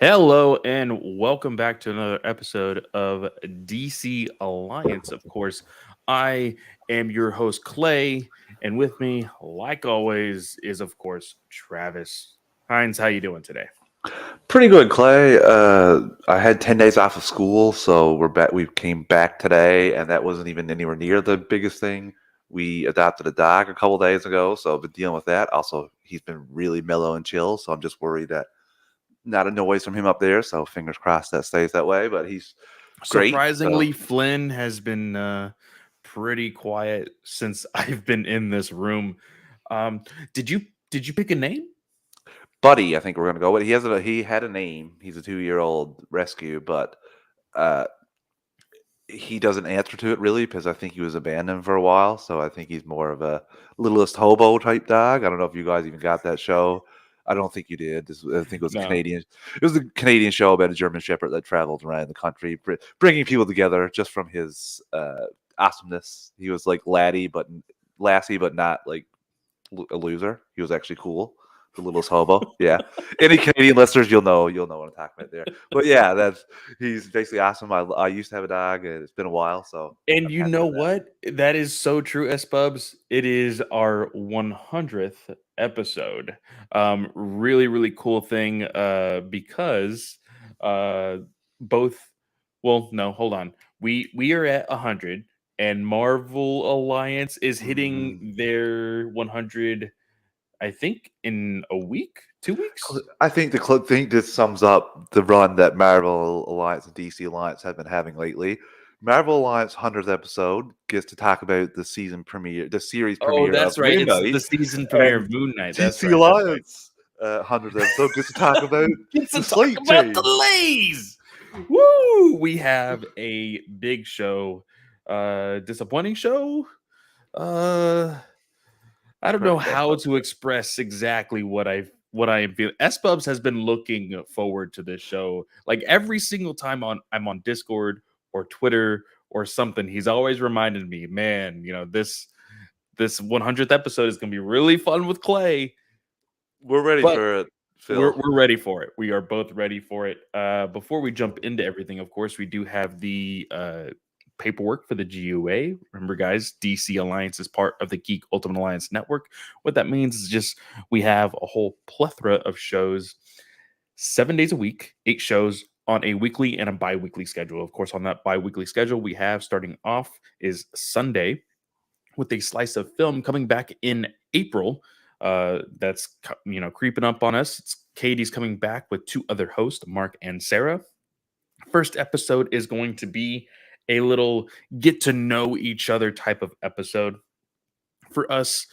Hello and welcome back to another episode of DC Alliance. Of course, I am your host Clay, and with me, like always, is of course Travis. Hines, how you doing today? Pretty good, Clay. I had 10 days off of school, so we're back. We came back today, and that wasn't even anywhere near the biggest thing. We adopted a dog a couple days ago, so I've been dealing with that. Also, he's been really mellow and chill, so I'm just worried that not a noise from him up there. So fingers crossed that stays that way. But he's great. So Surprisingly, Flynn has been pretty quiet since I've been in this room. Um, did you pick a name? Buddy, I think we're gonna go with. He had a name. He's a 2-year-old rescue, but uh, he doesn't answer to it really because I think he was abandoned for a while. So I think he's more of a littlest hobo type dog. I don't know if you guys even got that show. I don't think you did. I think it was a No. Canadian. It was a Canadian show about a German Shepherd that traveled around the country, bringing people together just from his awesomeness. He was like lassie, but not like a loser. He was actually cool. The littlest hobo. Yeah. Any Canadian listeners, you'll know what I'm talking about there. But yeah, he's basically awesome. I used to have a dog, and it's been a while, so And I'm you happy know with that. what? That is so true, S Bubs. It is our 100th episode. Really, really cool thing. Because uh, both. Well, no, hold on. We are at 100, and Marvel Alliance is Mhm. hitting their 100. I think in a week, 2 weeks. I think thing this sums up the run that Marvel Alliance and DC Alliance have been having lately. Marvel Alliance 100th episode gets to talk about the series Oh, premiere of that's right. Moon It's Knight, the season premiere and of Moon Knight. That's DC right. That's right. Alliance 100th episode gets to talk about Get the to talk slate about the change. Lays. Woo! We have a big show. Disappointing show. Uh, I don't know Correct that, how but to express exactly what I am feeling. S Bubs has been looking forward to this show. Like every single time I'm on Discord or Twitter or something, he's always reminded me, man, this 100th episode is gonna be really fun with Clay. we're ready But for it, we're Phil. we're ready for it. We are both ready for it. Before we jump into everything, of course, we do have the paperwork for the GUA. Remember, guys, DC Alliance is part of the Geek Ultimate Alliance Network. What that means is just we have a whole plethora of shows, 7 days a week, 8 shows on a weekly and a bi-weekly schedule. Of course, on that bi-weekly schedule, we have starting off is Sunday with a slice of film coming back in April. That's creeping up on us. Katie's coming back with two other hosts, Mark and Sarah. First episode is going to be a little get to know each other type of episode for us,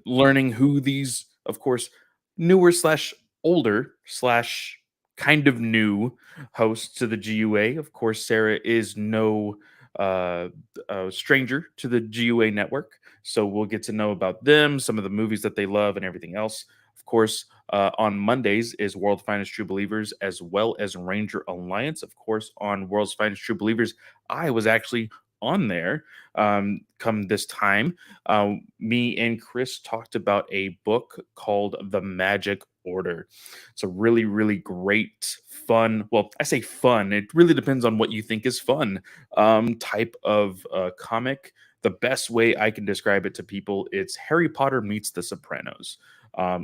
learning who these, of course, newer slash older slash kind of new hosts to the GUA. Of course, Sarah is no uh, stranger to the GUA network, so we'll get to know about them, some of the movies that they love, and everything else. Of course, on Mondays is World's Finest True Believers as well as Ranger Alliance. Of course, on World's Finest True Believers, I was actually on there come this time. Me and Chris talked about a book called The Magic Order. It's a really, really great, fun. Well, I say fun. It really depends on what you think is fun. Type of comic. The best way I can describe it to people, it's Harry Potter meets The Sopranos.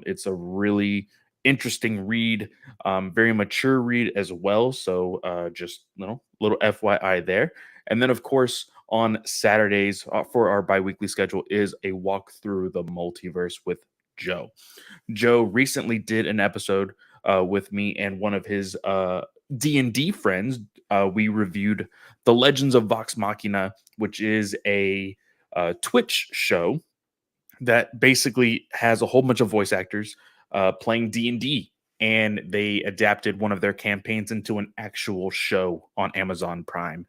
It's a really interesting read, very mature read as well. So just little FYI there. And then, of course, on Saturdays for our biweekly schedule is a walk through the multiverse with Joe. Joe recently did an episode with me and one of his D&D friends. We reviewed The Legends of Vox Machina, which is a Twitch show that basically has a whole bunch of voice actors playing D&D, and they adapted one of their campaigns into an actual show on Amazon Prime.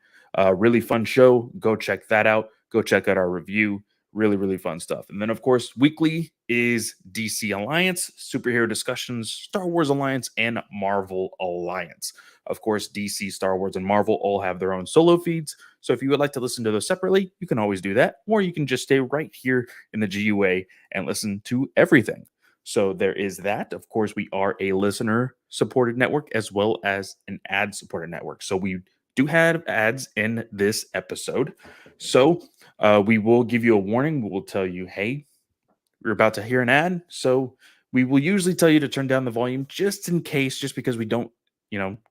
Really fun show. Go check that out. Go check out our review. Really, really fun stuff. And then, of course, weekly is DC Alliance, superhero discussions, Star Wars Alliance, and Marvel Alliance. Of course, DC, Star Wars, and Marvel all have their own solo feeds. So if you would like to listen to those separately, you can always do that. Or you can just stay right here in the GUA and listen to everything. So there is that. Of course, we are a listener supported network as well as an ad supported network. So we do have ads in this episode. So we will give you a warning. We will tell you, hey, we're about to hear an ad. So we will usually tell you to turn down the volume just in case, just because we don't,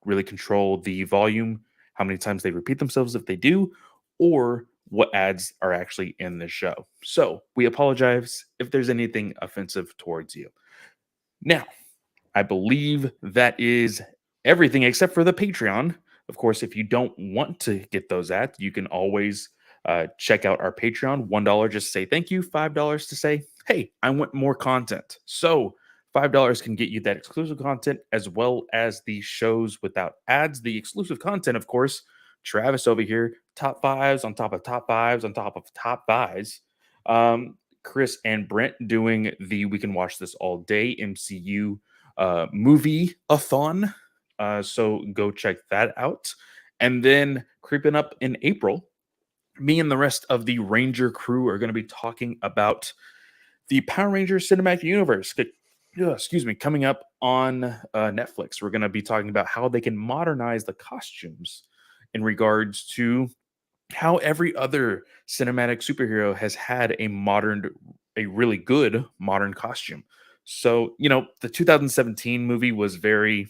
really control the volume, how many times they repeat themselves if they do, or what ads are actually in the show. So we apologize if there's anything offensive towards you. Now, I believe that is everything except for the Patreon. Of course, if you don't want to get those ads, you can always check out our Patreon. $1 just to say thank you, $5 to say, hey, I want more content. So $5 can get you that exclusive content as well as the shows without ads. The exclusive content, of course, Travis over here, top fives on top of top fives on top of top fives. Chris and Brent doing the We Can Watch This All Day MCU movie-a-thon. So go check that out. And then creeping up in April, me and the rest of the Ranger crew are going to be talking about the Power Rangers Cinematic Universe. Excuse me, coming up on Netflix. We're going to be talking about how they can modernize the costumes in regards to how every other cinematic superhero has had a really good modern costume. So, the 2017 movie was very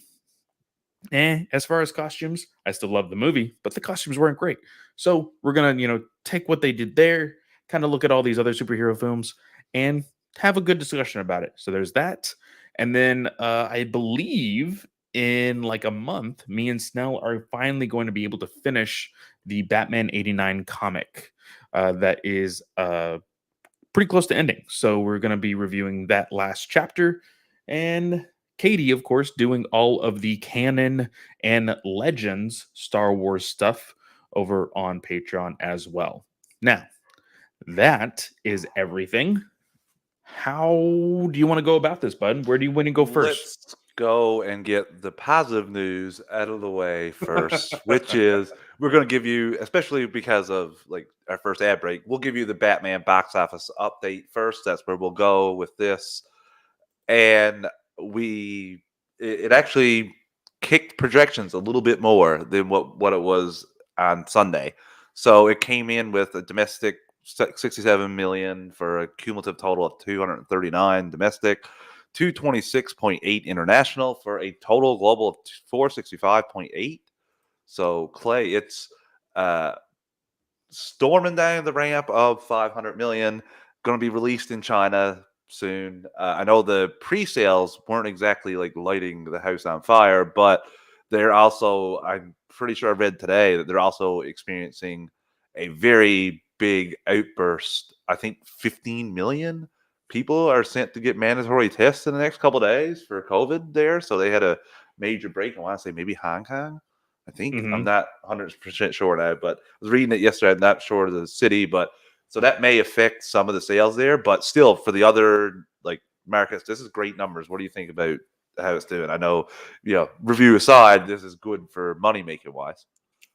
as far as costumes. I still love the movie, but the costumes weren't great. So we're gonna, take what they did there, kind of look at all these other superhero films, and have a good discussion about it. So there's that. And then I believe in like a month, me and Snell are finally going to be able to finish the Batman 89 comic that is pretty close to ending. So we're going to be reviewing that last chapter. And Katie, of course, doing all of the canon and Legends Star Wars stuff over on Patreon as well. Now, that is everything. How do you want to go about this, bud? Where do you want to go first? Let's go and get the positive news out of the way first, which is we're going to give you, especially because of like our first ad break, we'll give you the Batman box office update first. That's where we'll go with this. And it actually kicked projections a little bit more than what it was on Sunday. So it came in with a domestic 67 million for a cumulative total of 239 domestic, 226.8 international for a total global of 465.8. So Clay, it's storming down the ramp of 500 million. Going to be released in China soon. I know the pre-sales weren't exactly like lighting the house on fire, but they're also, I'm pretty sure I read today that they're also experiencing a very big outburst. I think 15 million people are sent to get mandatory tests in the next couple of days for COVID there. So they had a major break. I want to say maybe Hong Kong. I think I'm not 100% sure now, but I was reading it yesterday. I'm not sure of the city, but so that may affect some of the sales there. But still, for the other like markets, this is great numbers. What do you think about how it's doing? I know, review aside, this is good for money making wise.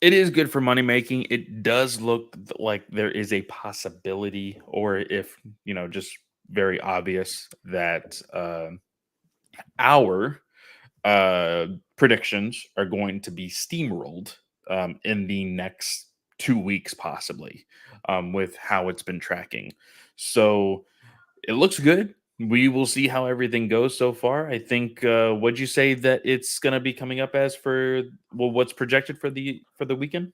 It is good for money making. It does look like there is a possibility, or if just very obvious that our predictions are going to be steamrolled in the next 2 weeks, possibly, with how it's been tracking. So it looks good. We will see how everything goes so far. I think would you say that it's going to be coming up as for what's projected for the weekend,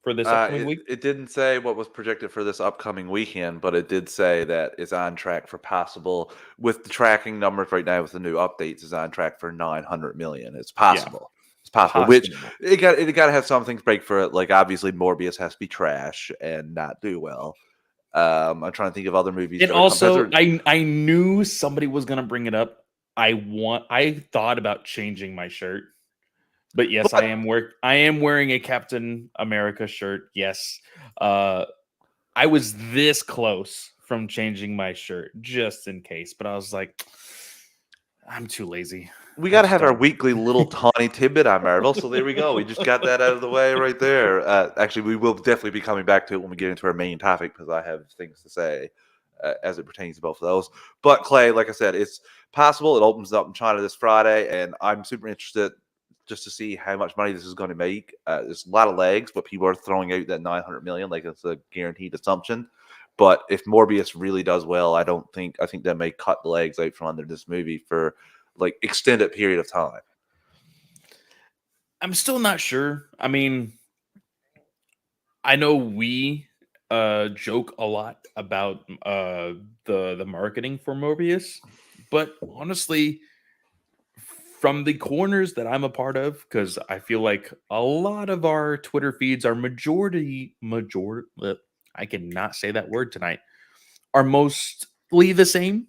for this upcoming week? It didn't say what was projected for this upcoming weekend, but it did say that it's on track for possible, with the tracking numbers right now with the new updates, is on track for 900 million. It's possible. It's possible. Which it got to have some things break for it. Like obviously Morbius has to be trash and not do well. I'm trying to think of other movies. And also, I knew somebody was going to bring it up. I thought about changing my shirt. But yes, I am wearing a Captain America shirt. Yes. I was this close from changing my shirt just in case, but I was like, I'm too lazy. We got to have our weekly little tawny tidbit on Marvel. So there we go. We just got that out of the way right there. Actually, we will definitely be coming back to it when we get into our main topic because I have things to say as it pertains to both of those. But Clay, like I said, it's possible it opens up in China this Friday, and I'm super interested just to see how much money this is going to make. There's a lot of legs, but people are throwing out that 900 million like it's a guaranteed assumption. But if Morbius really does well, I think that may cut the legs out from under this movie for like extended period of time. I'm still not sure. I mean, I know we joke a lot about the marketing for Morbius, but honestly, from the corners that I'm a part of, because I feel like a lot of our Twitter feeds are majority, I cannot say that word tonight, are mostly the same.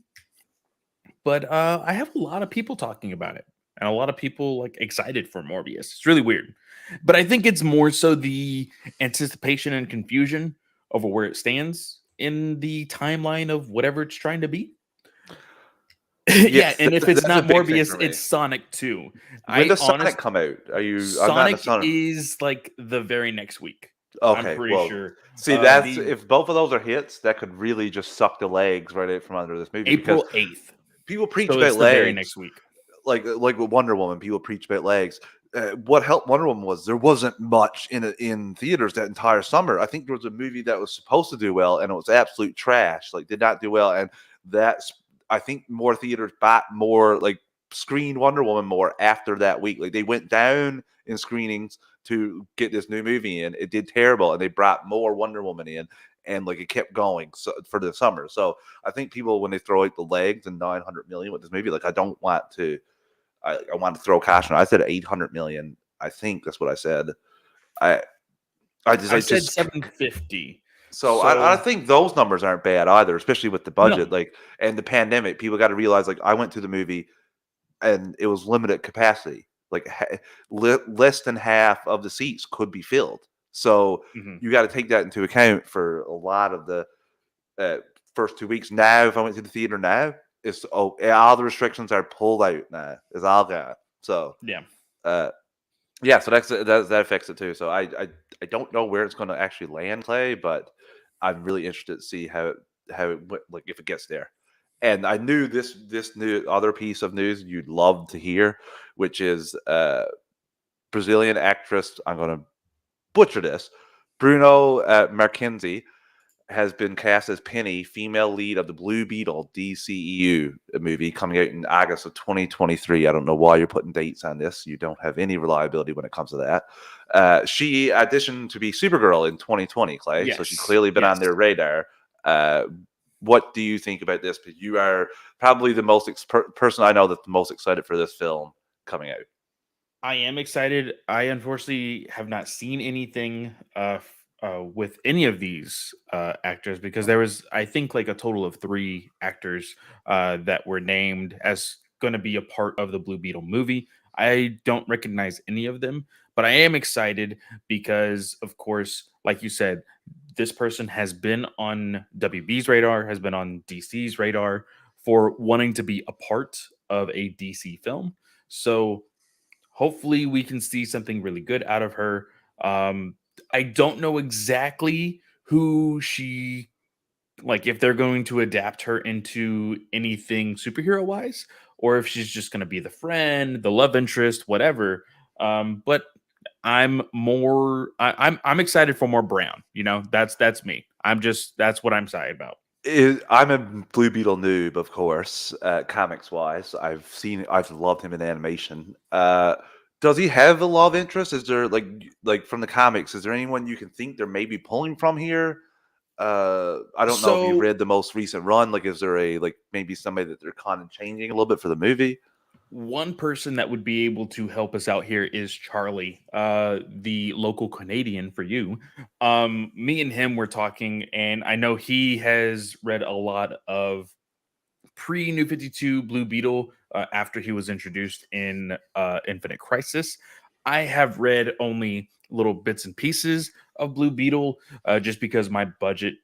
But I have a lot of people talking about it, and a lot of people like excited for Morbius. It's really weird, but I think it's more so the anticipation and confusion over where it stands in the timeline of whatever it's trying to be. Yeah, Yes, and if it's that's a not big thing Morbius, for me. it's Sonic 2. When I does honest Sonic come out? I'm not a Sonic Sonic. is like the very next week. I'm Okay, pretty well, sure. see, that's The if both of those are hits, that could really just suck the legs right out from under this movie because April 8th. people preach So about it's the very legs, next week. like with Wonder Woman, people preach about legs. What helped Wonder Woman was there wasn't much in theaters that entire summer. I think there was a movie that was supposed to do well, and it was absolute trash. Like, did not do well, and that's I think more theaters bought more like screened Wonder Woman more after that week. Like they went down in screenings to get this new movie in. It did terrible, and they brought more Wonder Woman in, and like it kept going for the summer. So I think people when they throw out the legs and 900 million with this movie, like I don't want to. I wanted to throw cash on. I said 800 million. I think that's what I said. I I said just 750. so I So think those numbers aren't bad either, especially with the budget. no. Like and the pandemic, people got to realize like I went to the movie and it was limited capacity. Like less than half of the seats could be filled. So Mhm. you got to take that into account for a lot of the uh, first 2 weeks. Now, if I went to the theater now, it's all the restrictions are pulled out now. It's all gone. So Yeah. uh, yeah, so that affects it too. So I don't know where it's going to actually land, Clay, but I'm really interested to see how it like if it gets there. And I knew this new other piece of news you'd love to hear, which is Brazilian actress. I'm going to butcher this. Bruno Marquezine has been cast as Penny, female lead of the Blue Beetle DCEU movie coming out in August of 2023. I don't know why you're putting dates on this. You don't have any reliability when it comes to that. She auditioned to be Supergirl in 2020, Clay. So she's Yes. clearly been on Yes. their radar. What do you think about this? Because you are probably the most person I know that's the most excited for this film coming out. I am excited. I unfortunately have not seen anything with any of these actors because there was, I think, like a total of 3 actors that were named as going to be a part of the Blue Beetle movie. I don't recognize any of them, but I am excited because, of course, like you said, this person has been on WB's radar, has been on DC's radar for wanting to be a part of a DC film. So hopefully we can see something really good out of her. I don't know exactly who she like if they're going to adapt her into anything superhero wise or if she's just going to be the friend, the love interest, whatever. But I'm excited for more Brown. You know, that's me. That's what I'm excited about. I'm a Blue Beetle noob, of course, comics wise. I've loved him in animation. Does he have a love interest? Is there like from the comics? Is there anyone you can think they're maybe pulling from here? I don't know if you So read the most recent run. Like, is there a like maybe somebody that they're kind of changing a little bit for the movie? one person that would be able to help us out here is Charlie, the local Canadian for you. Me and him were talking, and I know he has read a lot of pre New 52 Blue Beetle after he was introduced in Infinite Crisis. I have read only little bits and pieces of Blue Beetle just because my budget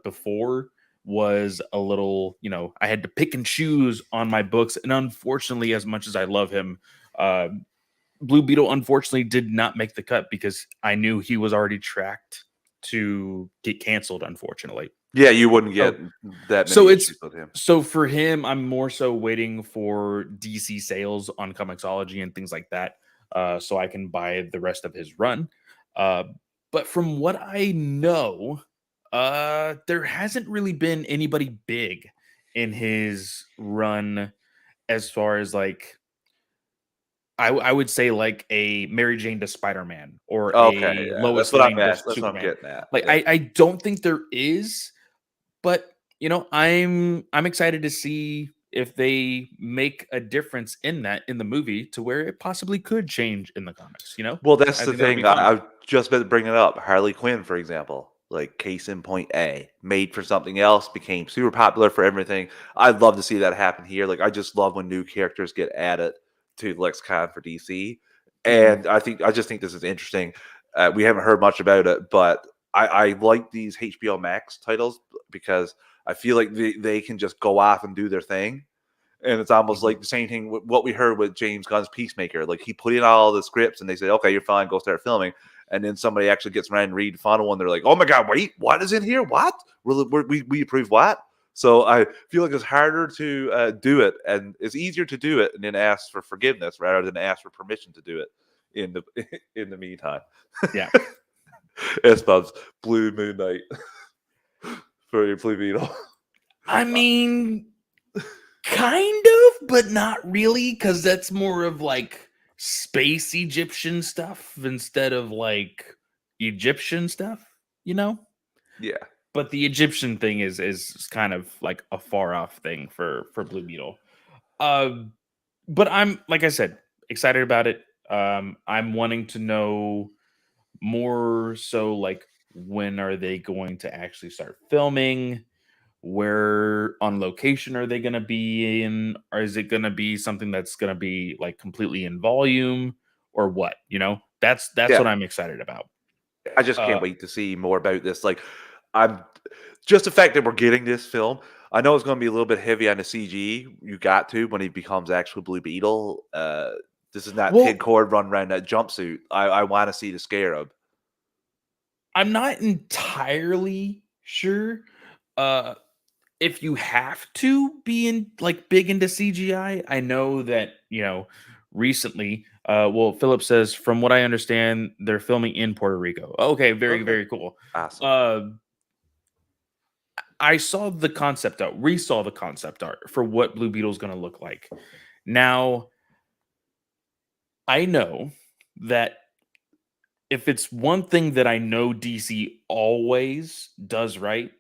before was a little, I had to pick and choose on my books. And unfortunately, as much as I love him, uh, Blue Beetle unfortunately did not make the cut because I knew he was already tracked to get canceled, unfortunately. Yeah, you wouldn't get Oh, that so many it's issues with him. so for him, I'm more so waiting for DC sales on Comixology and things like that, so I can buy the rest of his run. Uh, but from what I know, there hasn't really been anybody big in his run as far as like I would say like a Mary Jane to Spider-Man or Okay, a yeah, that's Lois what I'm Lane to at. That's what I'm Superman. getting at. Like Yeah. I don't think there is, but I'm excited to see if they make a difference in that in the movie to where it possibly could change in the comics. Well, that's I the think that would thing. be fun. I've just been bringing it up. Harley Quinn, for example, like case in point A, made for something else, became super popular for everything. I'd love to see that happen here. Like, I just love when new characters get added to the lexicon for DC, Mhm. and I just think this is interesting. We haven't heard much about it, but I like these HBO Max titles because I feel like they can just go off and do their thing. And it's almost Mhm. like the same thing with what we heard with James Gunn's Peacemaker. Like he put in all the scripts and they said, okay, you're fine, go start filming. And then somebody actually gets around and read the final one. They're like, oh my God, wait, what is in here? What? We approve what? So I feel like it's harder to do it, and it's easier to do it and then ask for forgiveness rather than ask for permission to do it in the in the meantime. Yeah. S Bubs, Blue Moon Night for your Blue Beetle. I mean, kind of, but not really, because that's more of like space Egyptian stuff instead of like Egyptian stuff, you know? Yeah. But the Egyptian thing is kind of like a far off thing for Blue Beetle. Uh, but I'm like I said, excited about it. I'm wanting to know more so like when are they going to actually start filming? Where on location are they going to be in? Or is it going to be something that's going to be like completely in volume or what? That's Yeah. what I'm excited about. I just can't Uh, wait to see more about this. Like, I'm just the fact that we're getting this film. I know it's going to be a little bit heavy on the CG. You got to when he becomes actual Blue Beetle. This is not Ted well, Cord running around that jumpsuit. I want to see the scarab. I'm not entirely sure. Uh, if you have to be in like big into CGI, I know that, recently, well, Philip says, from what I understand, they're filming in Puerto Rico. Okay, very, Okay, very cool. awesome. Uh, I saw the concept art, resaw the concept art for what Blue Beetle is going to look like. Now, I know that if it's one thing that I know DC always does right,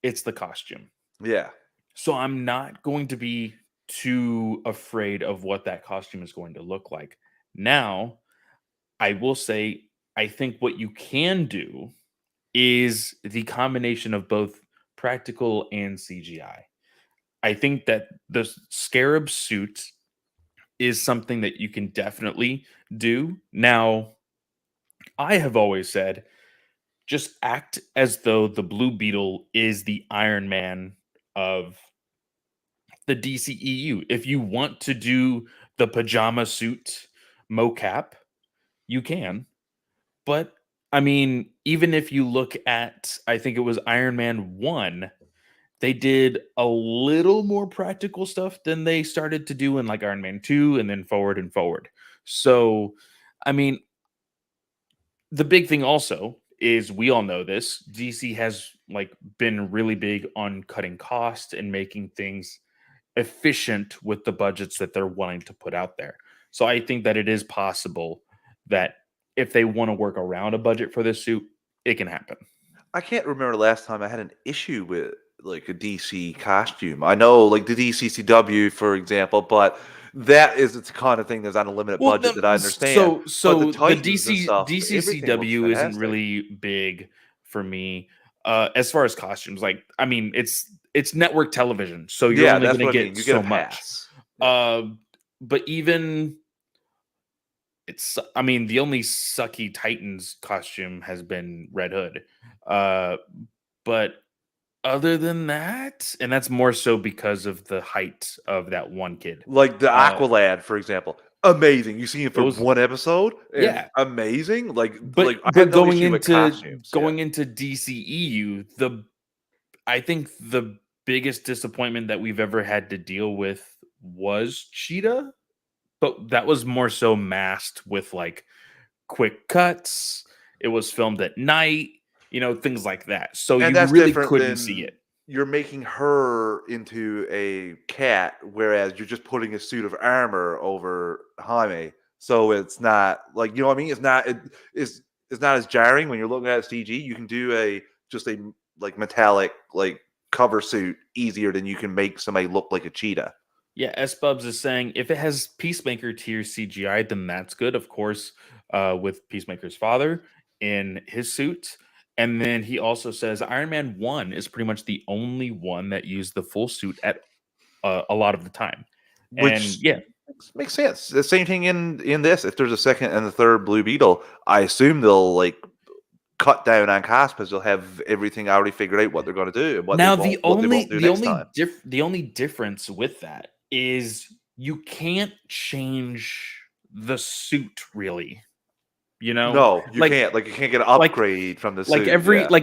it's the costume. Yeah, So I'm not going to be too afraid of what that costume is going to look like. Now, I will say, I think what you can do is the combination of both practical and CGI. I think that the scarab suit is something that you can definitely do. Now, I have always said just act as though the Blue Beetle is the Iron Man of the DCEU. If you want to do the pajama suit mocap, you can. But I mean, even if you look at, I think it was Iron Man 1, they did a little more practical stuff than they started to do in like Iron Man 2 and then forward and forward. So, I mean, the big thing also is we all know this. DC has like been really big on cutting costs and making things efficient with the budgets that they're wanting to put out there. So I think that it is possible that if they want to work around a budget for this suit, it can happen. I can't remember the last time I had an issue with like a DC costume. I know like the DCCW, for example, but that is the kind of thing that's on a limited Well, budget that I understand. But the the Titans and stuff, everything looks DCCW isn't fantastic. really big for me as far as costumes. Like, I mean, it's network television, so you're Yeah, only that's going to what I mean. get You get a so much. pass. Yeah. Uh, but even I mean, the only sucky Titans costume has been Red Hood. Uh, but other than that, and that's more so because of the height of that one kid. Like the Uh, Aqualad, for example. Amazing. You see him for those, one episode and yeah. amazing. Like But I had no going issue with into costumes. Yeah. going into DCEU, the I think the biggest disappointment that we've ever had to deal with was Cheetah, but that was more so masked with like quick cuts. It was filmed at night, things like that. So And you that's really different couldn't see than it. you're making her into a cat, whereas you're just putting a suit of armor over Jaime. So it's not like, you know what I mean? It's not as jarring when you're looking at CG. You can do a like metallic like cover suit easier than you can make somebody look like a cheetah. Yeah, S Bubs is saying if it has Peacemaker tier CGI, then that's good. Of course, with Peacemaker's father in his suit. And then he also says Iron Man 1 is pretty much the only one that used the full suit at a lot of the time. And Which yeah, makes sense. The same thing in this. If there's a second and the third Blue Beetle, I assume they'll like cut down on cost because they'll have everything already figured out what they're going to do and now what they won't do next time. the only difference with that is you can't change the suit really. No, you Like can't. Like you can't get an like upgrade from the like suit. Yeah.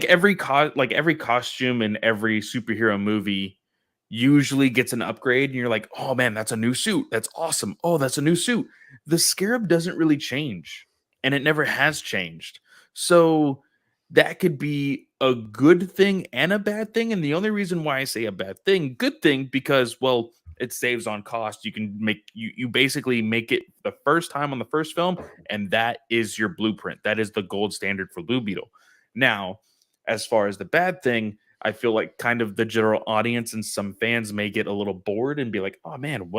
every costume in every superhero movie usually gets an upgrade and you're like, oh man, that's a new suit, that's awesome, oh that's a new suit. The Scarab doesn't really change, and it never has changed. So that could be a good thing and a bad thing. And the only reason why I say a bad thing, good thing, because well, it saves on cost. You can you basically make it the first time on the first film, and that is your blueprint. That is the gold standard for Blue Beetle. Now, as far as the bad thing, I feel like kind of the general audience and some fans may get a little bored and be like, oh man,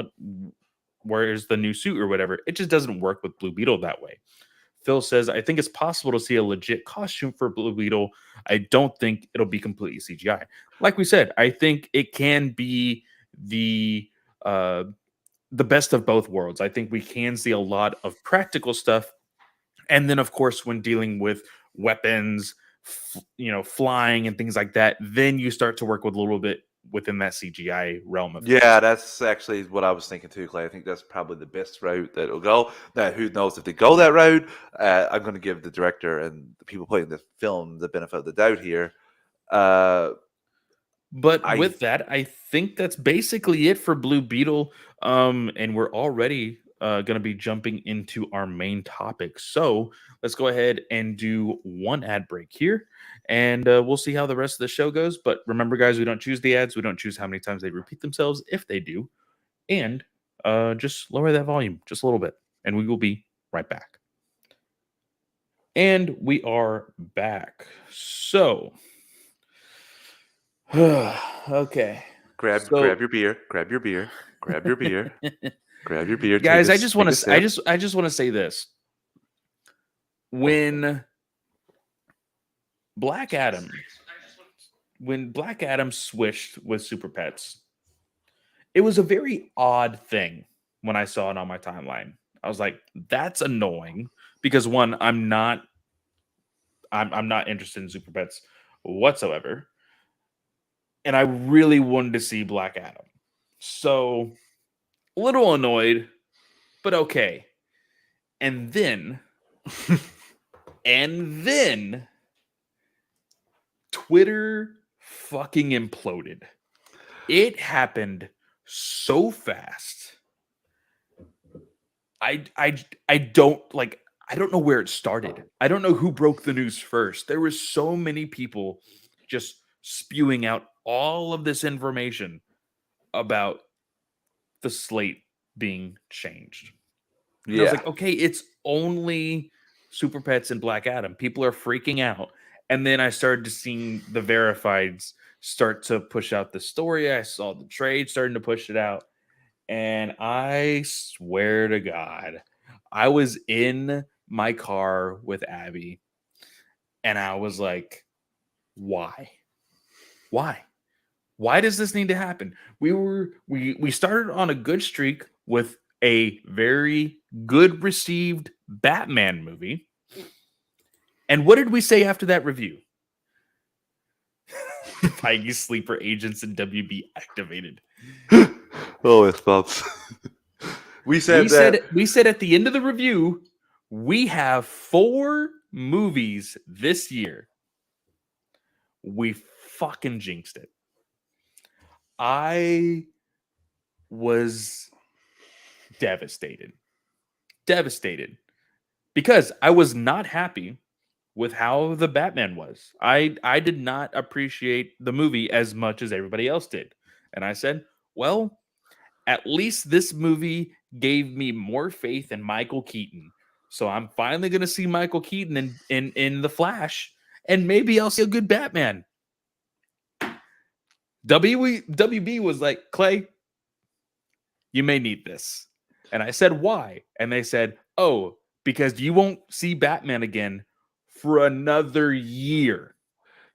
where's the new suit or whatever? It just doesn't work with Blue Beetle that way. Phil says, I think it's possible to see a legit costume for Blue Beetle. I don't think it'll be completely CGI. Like we said, I think it can be uh, the best of both worlds. I think we can see a lot of practical stuff. And then, of course, when dealing with weapons, flying and things like that, then you start to work with a little bit within that CGI realm of things. Yeah, that's actually what I was thinking too, Clay. I think that's probably the best route that it'll go. Now, who knows if they go that route? I'm going to give the director and the people playing the film the benefit of the doubt here. But I with that, I think that's basically it for Blue Beetle. And we're already going to be jumping into our main topic. So let's go ahead and do one ad break here, and we'll see how the rest of the show goes. But remember, guys, we don't choose the ads. We don't choose how many times they repeat themselves, if they do. And just lower that volume just a little bit, and we will be right back. And we are back. So, okay. grab your beer, grab your beer, grab your beer, grab your beer, guys. I just want to say this: when Black Adam switched with Super Pets, it was a very odd thing when I saw it on my timeline. I was like, that's annoying because one, I'm not interested in Super Pets whatsoever. And I really wanted to see Black Adam. So a little annoyed, but okay. And then Twitter fucking imploded. It happened so fast. I don't like, I don't know where it started. I don't know who broke the news first. There were so many people just spewing out all of this information about the slate being changed. And I was like, okay, it's only Super Pets and Black Adam. People are freaking out. And then I started to see the verifieds start to push out the story. I saw the trade starting to push it out. And I swear to God, I was in my car with Abby and I was like, why? Why does this need to happen? We started on a good streak with a very good received Batman movie. And what did we say after that review? Feige sleeper agents and WB activated. Oh, it's Bubs. we said at the end of the review, we have 4 movies this year. We fucking jinxed it. I was devastated. Because I was not happy with how the Batman was. I did not appreciate the movie as much as everybody else did. And I said, well, at least this movie gave me more faith in Michael Keaton. So I'm finally going to see Michael Keaton in The Flash, and maybe I'll see a good Batman. WB was like, Clay, you may need this. And I said, why? And they said, oh, because you won't see Batman again for another year.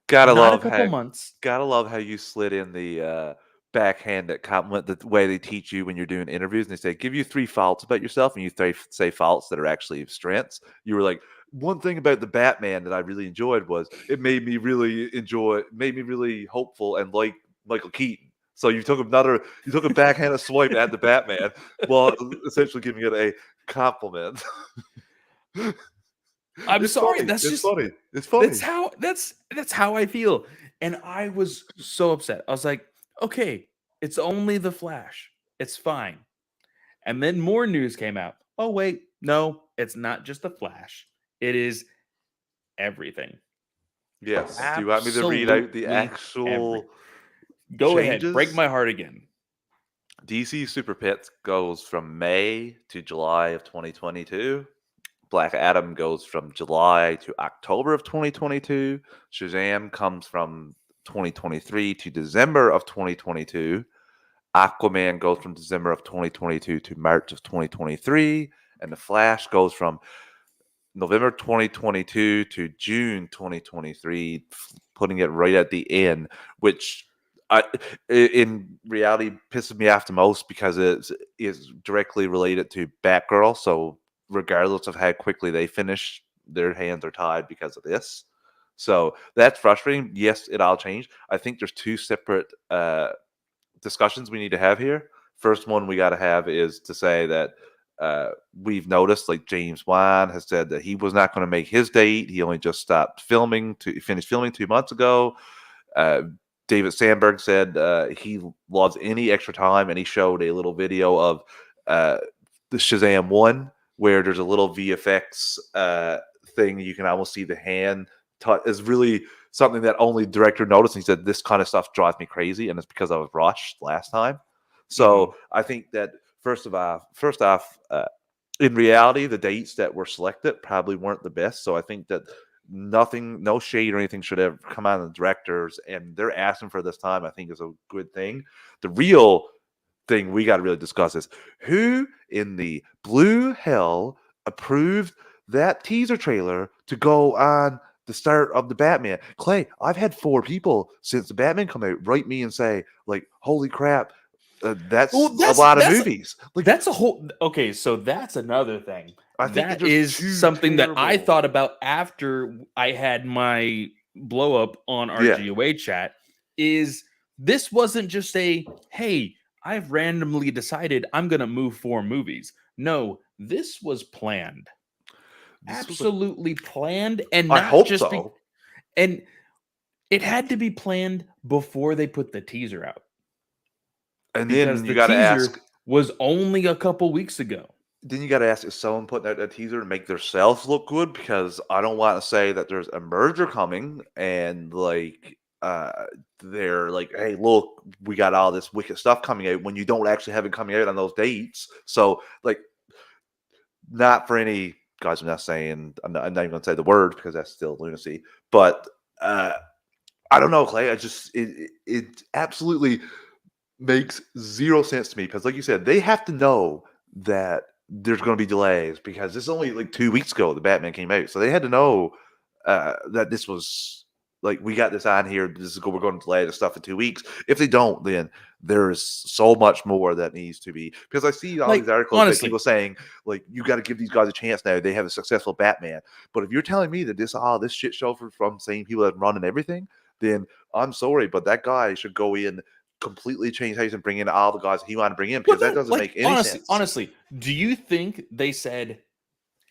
Gotta Not a love couple how months. gotta love how you slid in the backhanded compliment, the way they teach you when you're doing interviews, and they say, give you 3 faults about yourself, and you say faults that are actually strengths. You were like, one thing about the Batman that I really enjoyed was it made me really hopeful and like Michael Keaton. So you took a backhanded swipe at the Batman while essentially giving it a compliment. I'm It's sorry. funny. That's It's just funny. It's funny. that's how I feel. And I was so upset. I was like, okay, it's only the Flash. It's fine. And then more news came out. Oh, wait, no, it's not just the Flash. It is everything. Yes. Do you want me to read out the Absolutely everything. actual Go ahead, break changes? my heart again. DC Super Pets goes from May to July of 2022. Black Adam goes from July to October of 2022. Shazam comes from 2023 to December of 2022. Aquaman goes from December of 2022 to March of 2023. And The Flash goes from November 2022 to June 2023, putting it right at the end, which in reality pisses me off the most because it is directly related to Batgirl. So regardless of how quickly they finish, their hands are tied because of this. So that's frustrating. Yes, it all changed. I think there's 2 separate discussions we need to have here. First one we got to have is to say that we've noticed, like James Wan has said that he was not going to make his date. He only just stopped filming finished filming 2 months ago. David Sandberg said he loves any extra time, and he showed a little video of the Shazam 1 where there's a little VFX thing. You can almost see the hand is really something that only director noticed. And he said, this kind of stuff drives me crazy, and it's because I was rushed last time. So I think that first off, in reality, the dates that were selected probably weren't the best. So I think that no shade or anything should have come out of the directors, and they're asking for this time. I think is a good thing. The real thing we got to really discuss is who in the blue hell approved that teaser trailer to go on the start of the Batman. Clay, I've had 4 people since the Batman come out write me and say, like, holy crap, that's a lot of movies. Like, that's a whole okay. So that's another thing. I think That there's is 2 something that I terrible. thought about after I had my blow up on our Yeah. GOA chat. Is this wasn't just a hey, I've randomly decided I'm going to move 4 movies. No, this was planned. This was Absolutely planned, and I not hope just so. and it had to be planned before they put the teaser out. And Because then you the got to teaser ask. was only a couple weeks ago. Then you got to ask, is someone putting out a teaser to make themselves look good? Because I don't want to say that there's a merger coming and like they're like, hey, look, we got all this wicked stuff coming out when you don't actually have it coming out on those dates. So like, not for any guys. I'm not saying I'm not even going to say the word because that's still lunacy. But I don't know, Clay. It absolutely makes 0 sense to me because, like you said, they have to know that there's going to be delays because it's only like 2 weeks ago the Batman came out, so they had to know that this was like we got this on here. We're going to delay the stuff in 2 weeks. If they don't, then there's so much more that needs to be because I see all these articles about people saying like you got to give these guys a chance now. They have a successful Batman, but if you're telling me that this shit show from same people that run and everything, then I'm sorry, but that guy should go in. Completely change how and bring in all the guys he wanted to bring in because that doesn't make any sense. Honestly, do you think they said,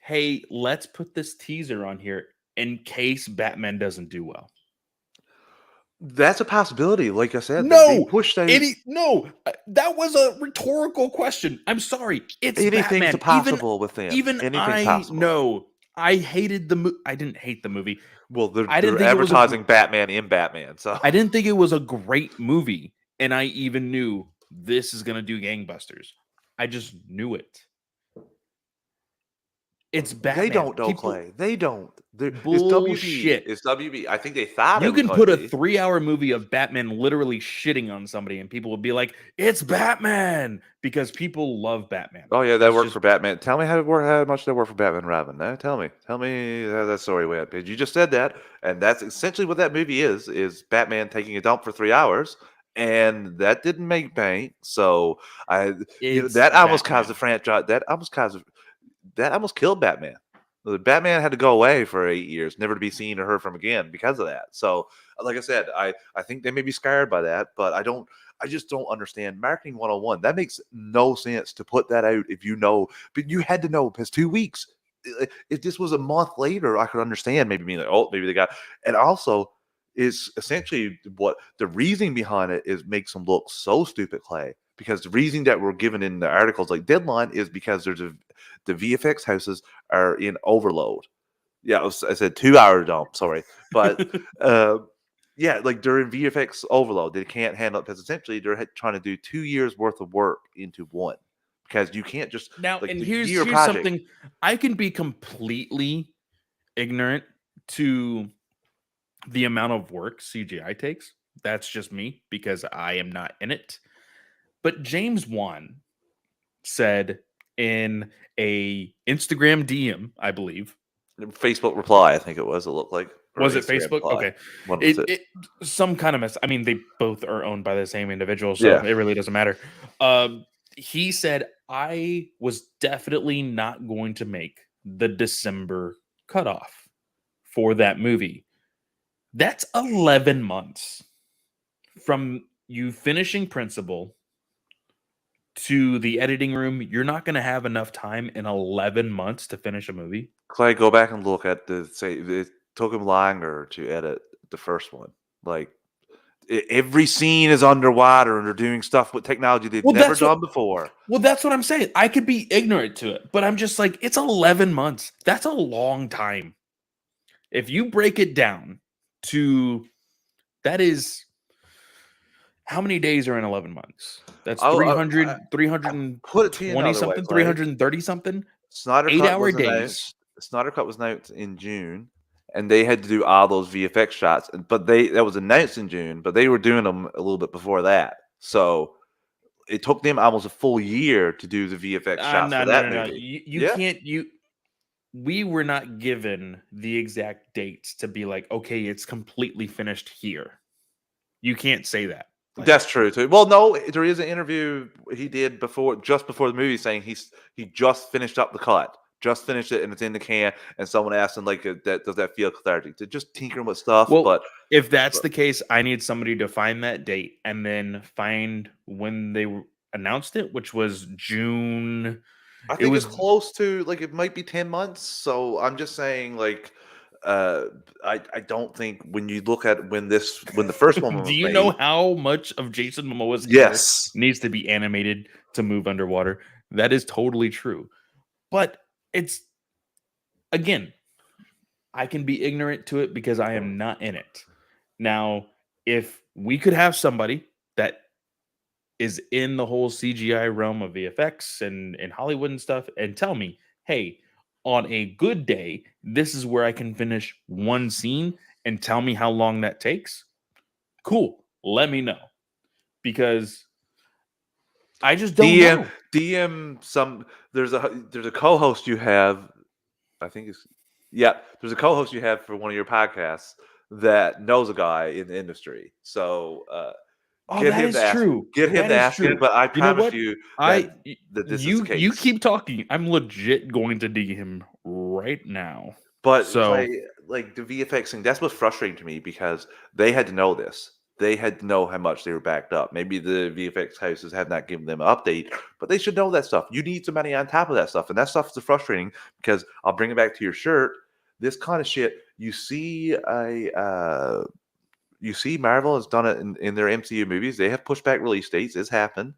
"Hey, let's put this teaser on here in case Batman doesn't do well"? That's a possibility. Like I said, they No, pushed out that was a rhetorical question. I'm sorry. It's anything's Batman. possible with them. Even Anything's I possible. know. I hated the movie. I didn't hate the movie. Well, I didn't they're think it was a. advertising Batman in Batman, so I didn't think it was a great movie, and I even knew this is gonna do gangbusters. I just knew it. It's they Batman. don't know, People Clay. They don't. It's WB. bullshit. It's WB. I think they thought You it was can going to put a be. 3-hour movie of Batman literally shitting on somebody, and people will be like, "It's Batman," because people love Batman. Oh yeah, that That's worked just for Batman. Tell me how much that worked for Batman and Robin. Tell me how that story went. Because you just said that, and that's essentially what that movie is Batman taking a dump for 3 hours, and that didn't make bank. So it's that almost caused the Batman. franchise. That almost killed Batman. Batman had to go away for 8 years, never to be seen or heard from again because of that. So, like I said, I think they may be scarred by that, but I just don't understand marketing 101. That makes no sense to put that out if you know, but you had to know because 2 weeks. If this was a month later, I could understand maybe being like, oh, maybe they got, and also is essentially what the reasoning behind it is makes them look so stupid, Clay. Because the reasoning that we're given in the articles like Deadline is because the VFX houses are in overload. Yeah, I said 2 hour dump, sorry. But yeah, like during VFX overload, they can't handle it because essentially they're trying to do 2 years worth of work into one. Because you can't just Now, like and the here's year here's project. something I can be completely ignorant to the amount of work CGI takes. That's just me because I am not in it. But James Wan said in a Instagram DM, I believe. Facebook reply, I think it was. It looked like or Was it Instagram Facebook? reply. Okay. One was It, it. it some kind of mess. I mean, they both are owned by the same individual, so Yeah. it really doesn't matter. He said, I was definitely not going to make the December cutoff for that movie. That's 11 months from you finishing Principal to the editing room. You're not going to have enough time in 11 months to finish a movie. Clay, go back and look at it took him longer to edit the first one. Like every scene is underwater and they're doing stuff with technology they've Well, never that's what done before. Well, that's what I'm saying. I could be ignorant to it, but I'm just like, it's 11 months. That's a long time. If you break it down to that is how many days are in 11 months? That's I 320 put it to you another way, something, Clay. 330 something, Snyder Cut 8-hour was days. announced. Snyder Cut was announced in June, and they had to do all those VFX shots. But that was announced in June, but they were doing them a little bit before that. So it took them almost a full year to do the VFX shots for No, no, that no, no. movie. You Yeah. can't, we were not given the exact dates to be like, okay, it's completely finished here. You can't say that. Like, That's true too. Well, no, there is an interview he did just before the movie saying he just finished up the cut, just finished it, and it's in the can. And someone asked him like, "That does that feel cathartic?" To just tinkering with stuff, well, but if that's the case, I need somebody to find that date and then find when they announced it, which was June. I It think it's was close to like it might be 10 months. So I'm just saying like, uh, I don't think when you look at when the first one Do was you know made, how much of Jason Momoa's hair yes, needs to be animated to move underwater? That is totally true. But it's again, I can be ignorant to it because I am not in it. Now, if we could have somebody that is in the whole CGI realm of VFX and Hollywood and stuff and tell me, hey, on a good day, this is where I can finish one scene and tell me how long that takes. Cool. Let me know because I just don't DM know. some. There's a co-host you have. I think it's yeah. There's a co-host you have for one of your podcasts that knows a guy in the industry. So Oh, that is true. get him That to is ask him. true. But I You know promise what? you I that this is the you case. keep talking. I'm legit going to dig him right now. But So Clay, like the VFX thing, that's what's frustrating to me because they had to know this. They had to know how much they were backed up. Maybe the VFX houses have not given them an update, but they should know that stuff. You need somebody on top of that stuff. And that stuff is frustrating because I'll bring it back to your shirt. This kind of shit, you see Marvel has done it in their MCU movies. They have pushed back release dates. It's happened.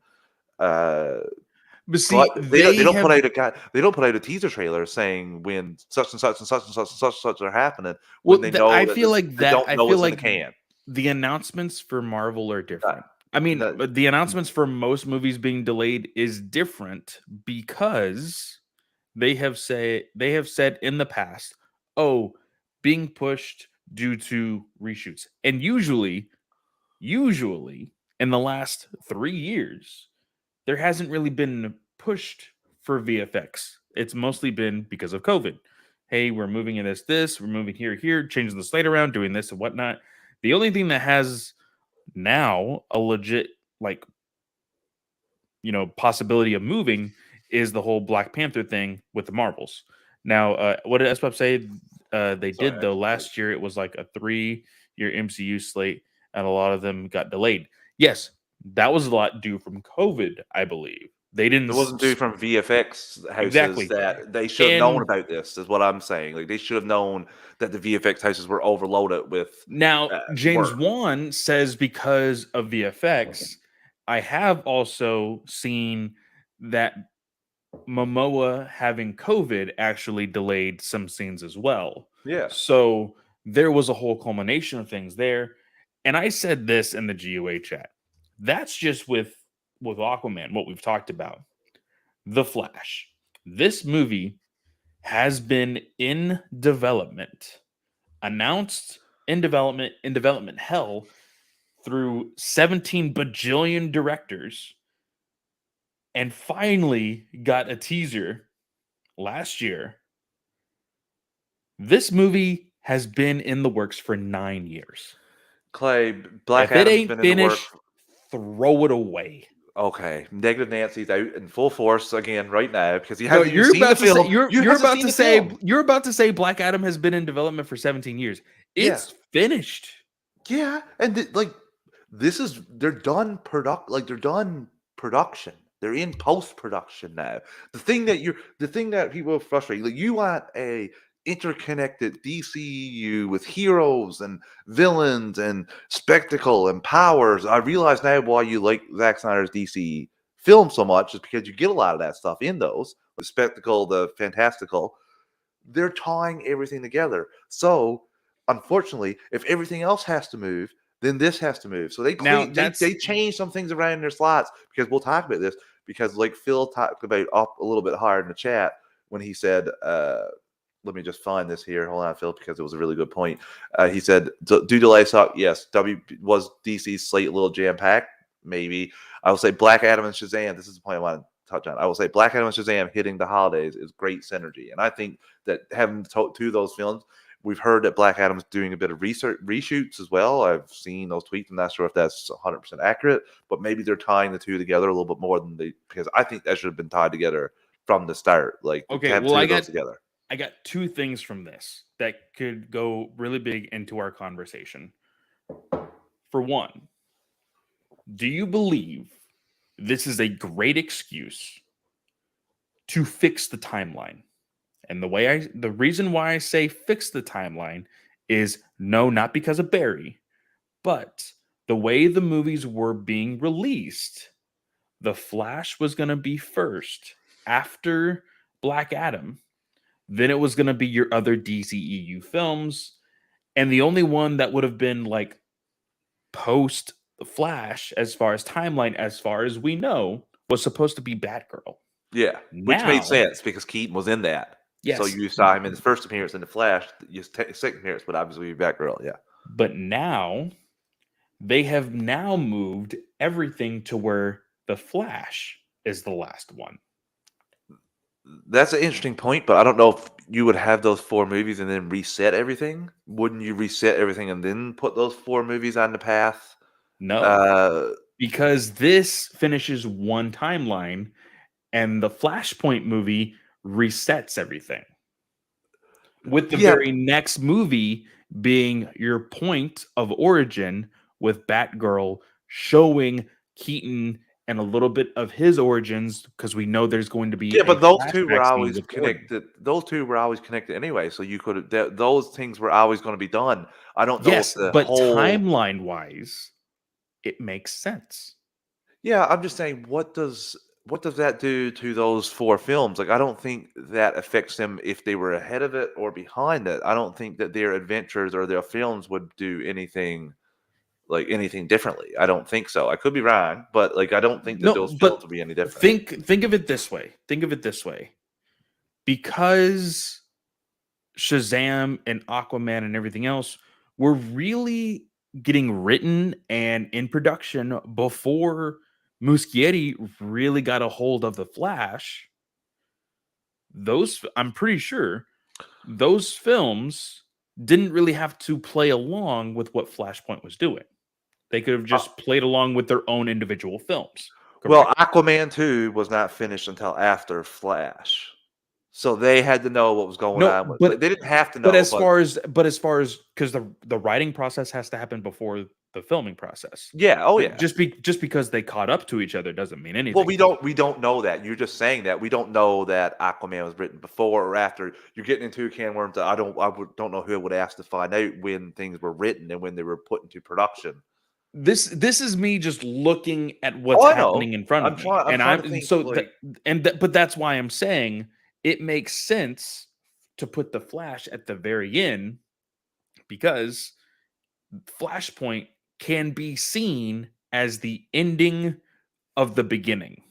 But see, They they don't put have out a teaser trailer saying when such and such and such and such and such and such are happening when well. they know I that feel like they that. don't I know feel it's in the like can. the announcements for Marvel are Uh, different. I mean, that- the announcements for most movies being delayed is different because they have said in the past, oh, being pushed due to reshoots, and usually in the last 3 years, there hasn't really been pushed for VFX. It's mostly been because of COVID. Hey, we're moving in this, we're moving here, changing the slate around, doing this and whatnot. The only thing that has now a legit like possibility of moving is the whole Black Panther thing with the Marvels. Now, what did SPOP say? They Sorry, did though last year. It was like a 3-year MCU slate, and a lot of them got delayed. Yes, that was a lot due from COVID, I believe. They didn't It wasn't due from VFX houses exactly, that they should have known and about this. Is what I'm saying. Like they should have known that the VFX houses were overloaded with now James work. Wan says because of VFX, I have also seen that Momoa having COVID actually delayed some scenes as well. Yeah. So there was a whole culmination of things there. And I said this in the GUA chat. That's just with Aquaman, what we've talked about. The Flash. This movie has been in development, announced in development hell through 17 bajillion directors, and finally got a teaser last year. This movie has been in the works for 9 years. Clay, Black If it Adam's ain't been in the work. finished, throw it away. Okay, Negative Nancy's out in full force again right now because he No, hasn't even you're seen the about to say film. You you're hasn't about seen to the say film. you're about to say Black Adam has been in development for 17 years. Yeah, It's finished. yeah, and this is they're done they're done production. They're in post production now. The thing that people are frustrated. Like you want a interconnected DCU with heroes and villains and spectacle and powers. I realize now why you like Zack Snyder's DC film so much is because you get a lot of that stuff in those. The spectacle, the fantastical. They're tying everything together. So, unfortunately, if everything else has to move, then this has to move. So Now they change some things around in their slots because we'll talk about this because like Phil talked about up a little bit hard in the chat when he said let me just find this here. Hold on, Phil, because it was a really good point. He said, "Do delay suck? Yes. Was DC's slate a little jam packed? Maybe. I will say Black Adam and Shazam. This is the point I want to touch on. I will say Black Adam and Shazam hitting the holidays is great synergy, and I think that having two of those films, we've heard that Black Adam's doing a bit of reshoots as well. I've seen those tweets. I'm not sure if that's 100% accurate, but maybe they're tying the two together a little bit more than because I think that should have been tied together from the start. Like okay, to have well two of those together. I got two things from this that could go really big into our conversation. For one, do you believe this is a great excuse to fix the timeline? And the reason why I say fix the timeline is no, not because of Barry, but the way the movies were being released. The Flash was going to be first after Black Adam. Then it was going to be your other DCEU films. And the only one that would have been like post the Flash, as far as timeline, as far as we know, was supposed to be Batgirl. Yeah, which made Now, sense because Keaton was in that. So yes, you saw him in his first appearance in the Flash. His second appearance would obviously be Batgirl. Yeah. but now they have now moved everything to where the Flash is the last one. That's an interesting point, but I don't know if you would have those 4 movies and then reset everything. Wouldn't you reset everything and then put those 4 movies on the path? No, because this finishes one timeline and the Flashpoint movie resets everything. With the Yeah, very next movie being your point of origin with Batgirl showing Keaton and a little bit of his origins, because we know there's going to be Yeah, a but those two were flashback scene always with Gordon. connected. Those two were always connected anyway. So you could have those things were always going to be done. I don't know if Yes, the but whole. timeline wise, it makes sense. Yeah, I'm just saying, what does that do to those four films? Like, I don't think that affects them if they were ahead of it or behind it. I don't think that their adventures or their films would do anything differently. I don't think so. I could be wrong, but like, I don't think that No, those films but would be any different. think of it this way. Think of it this way. Because Shazam and Aquaman and everything else were really getting written and in production before Muschietti really got a hold of the Flash. I'm pretty sure those films didn't really have to play along with what Flashpoint was doing. They could have Uh, just played along with their own individual films. well, Correct? Aquaman 2 was not finished until after Flash. So they had to know what was going No, on with, like, they didn't have to but know, but as far as because the writing process has to happen before the filming process. yeah, oh yeah. Just because they caught up to each other doesn't mean Well, anything. we don't know that. You're just saying that. We don't know that Aquaman was written before or after. You're getting into a can of worms that don't know who would ask to find out when things were written and when they were put into production. This is me just looking at Oh, what's I know. happening in front of me, I'm and trying to I'm think so like but that's why I'm saying it makes sense to put the Flash at the very end, because Flashpoint can be seen as the ending of the beginning.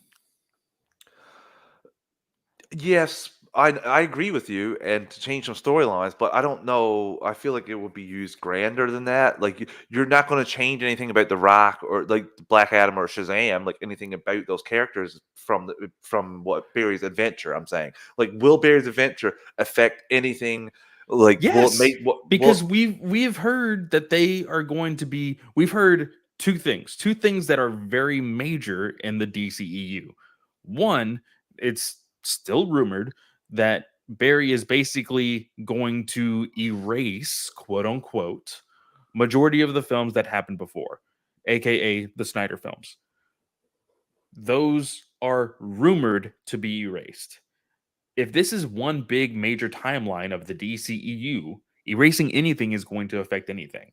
yes, I agree with you, and to change some storylines, but I don't know. I feel like it would be used grander than that. Like, you're not going to change anything about the Rock or like Black Adam or Shazam, like anything about those characters from what Barry's adventure. I'm saying, like, will Barry's adventure affect anything? Like, will it Yes, make what? because we've heard that they are going to be. We've heard two things that are very major in the DCEU. One, it's still rumored that Barry is basically going to erase, quote unquote, majority of the films that happened before, aka the Snyder films. Those are rumored to be erased. If this is one big major timeline of the DCEU, erasing anything is going to affect anything.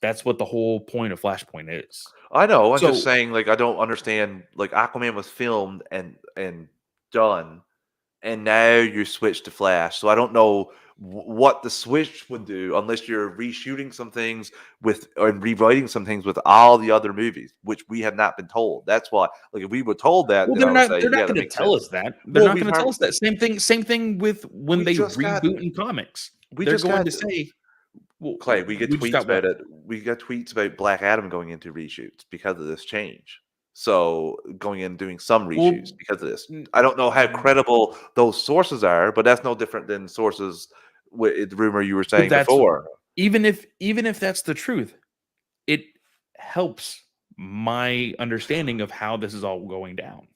That's what the whole point of Flashpoint is. I know. I'm just So, saying, like, I don't understand. Like, Aquaman was filmed and done, and now you switch to Flash. So I don't know what the switch would do unless you're reshooting some things with or rewriting some things with all the other movies, which we have not been told. That's why, like, if we were told that, well, then I would say, they're yeah, not that going to makes tell sense. us that. They're Well, not going to tell us that. Same thing with when we they just got reboot in comics. we They're just going got to say, well, Clay. We get we just tweets got about what? it. We got tweets about Black Adam going into reshoots because of this change. So going in and doing some reshoots Well, because of this. n- I don't know how credible those sources are, but that's no different than sources with the rumor you were but saying that's before. even if that's the truth, it helps my understanding of how this is all going down.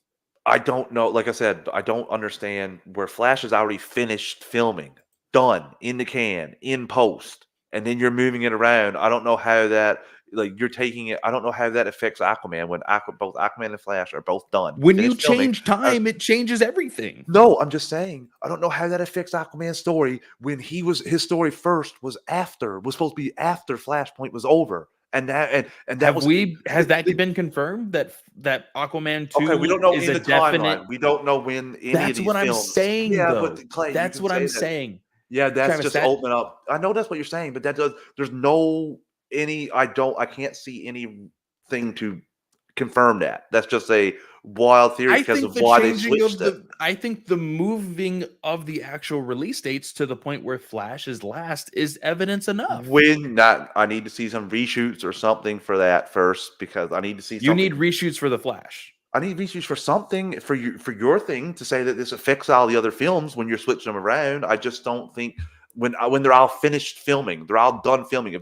I don't know. Like I said, I don't understand where Flash is already finished filming, done in the can, in post, and then you're moving it around. I don't know how that, like, you're taking it. I don't know how that affects Aquaman when both Aquaman and Flash are both done, When you finished filming. change time, it changes everything. No, I'm just saying, I don't know how that affects Aquaman's story when his story first was supposed to be after Flashpoint was over. And that was Has that been confirmed that Aquaman okay, we 2 don't know is in a the definite? timeline. We don't know when any of That's these what I'm films. saying, Yeah, but though. Clay, you That's can what say I'm that. saying. Yeah, that's Travis, just open up. I know that's what you're saying, but that does. There's no any. I can't see anything to confirm that. That's just a wild theory because of why they switched it. I think the moving of the actual release dates to the point where Flash is last is evidence enough. When not, I need to see some reshoots or something for that first because I need to see You need something. reshoots for the Flash. I need reshoots for something for your thing to say that this affects all the other films when you're switching them around. I just don't think when they're all finished filming, they're all done filming. If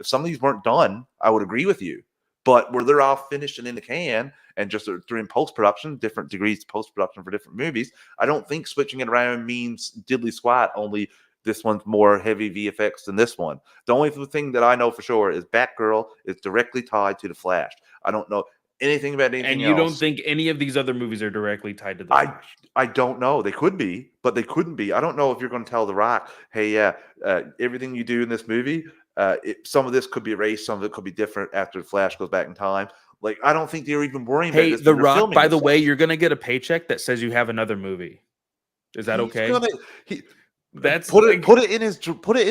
some of these weren't done, I would agree with you. But where they're all finished and in the can, and just they're in post production, different degrees of post production for different movies, I don't think switching it around means diddly squat. Only this one's more heavy VFX than this one. The only thing that I know for sure is Batgirl is directly tied to the Flash. I don't know. anything about anything And else. you don't think any of these other movies are directly tied to the Flash? I don't know. They could be, but they couldn't be. I don't know if you're going to tell The Rock, hey, yeah, everything you do in this movie, some of this could be erased, some of it could be different after the Flash goes back in time. Like, I don't think they're even worrying about Hey, this. The when they're Rock, filming by this the way, stuff. you're gonna get a paycheck that says you have another movie. Is that He's okay? gonna he That's put like, it in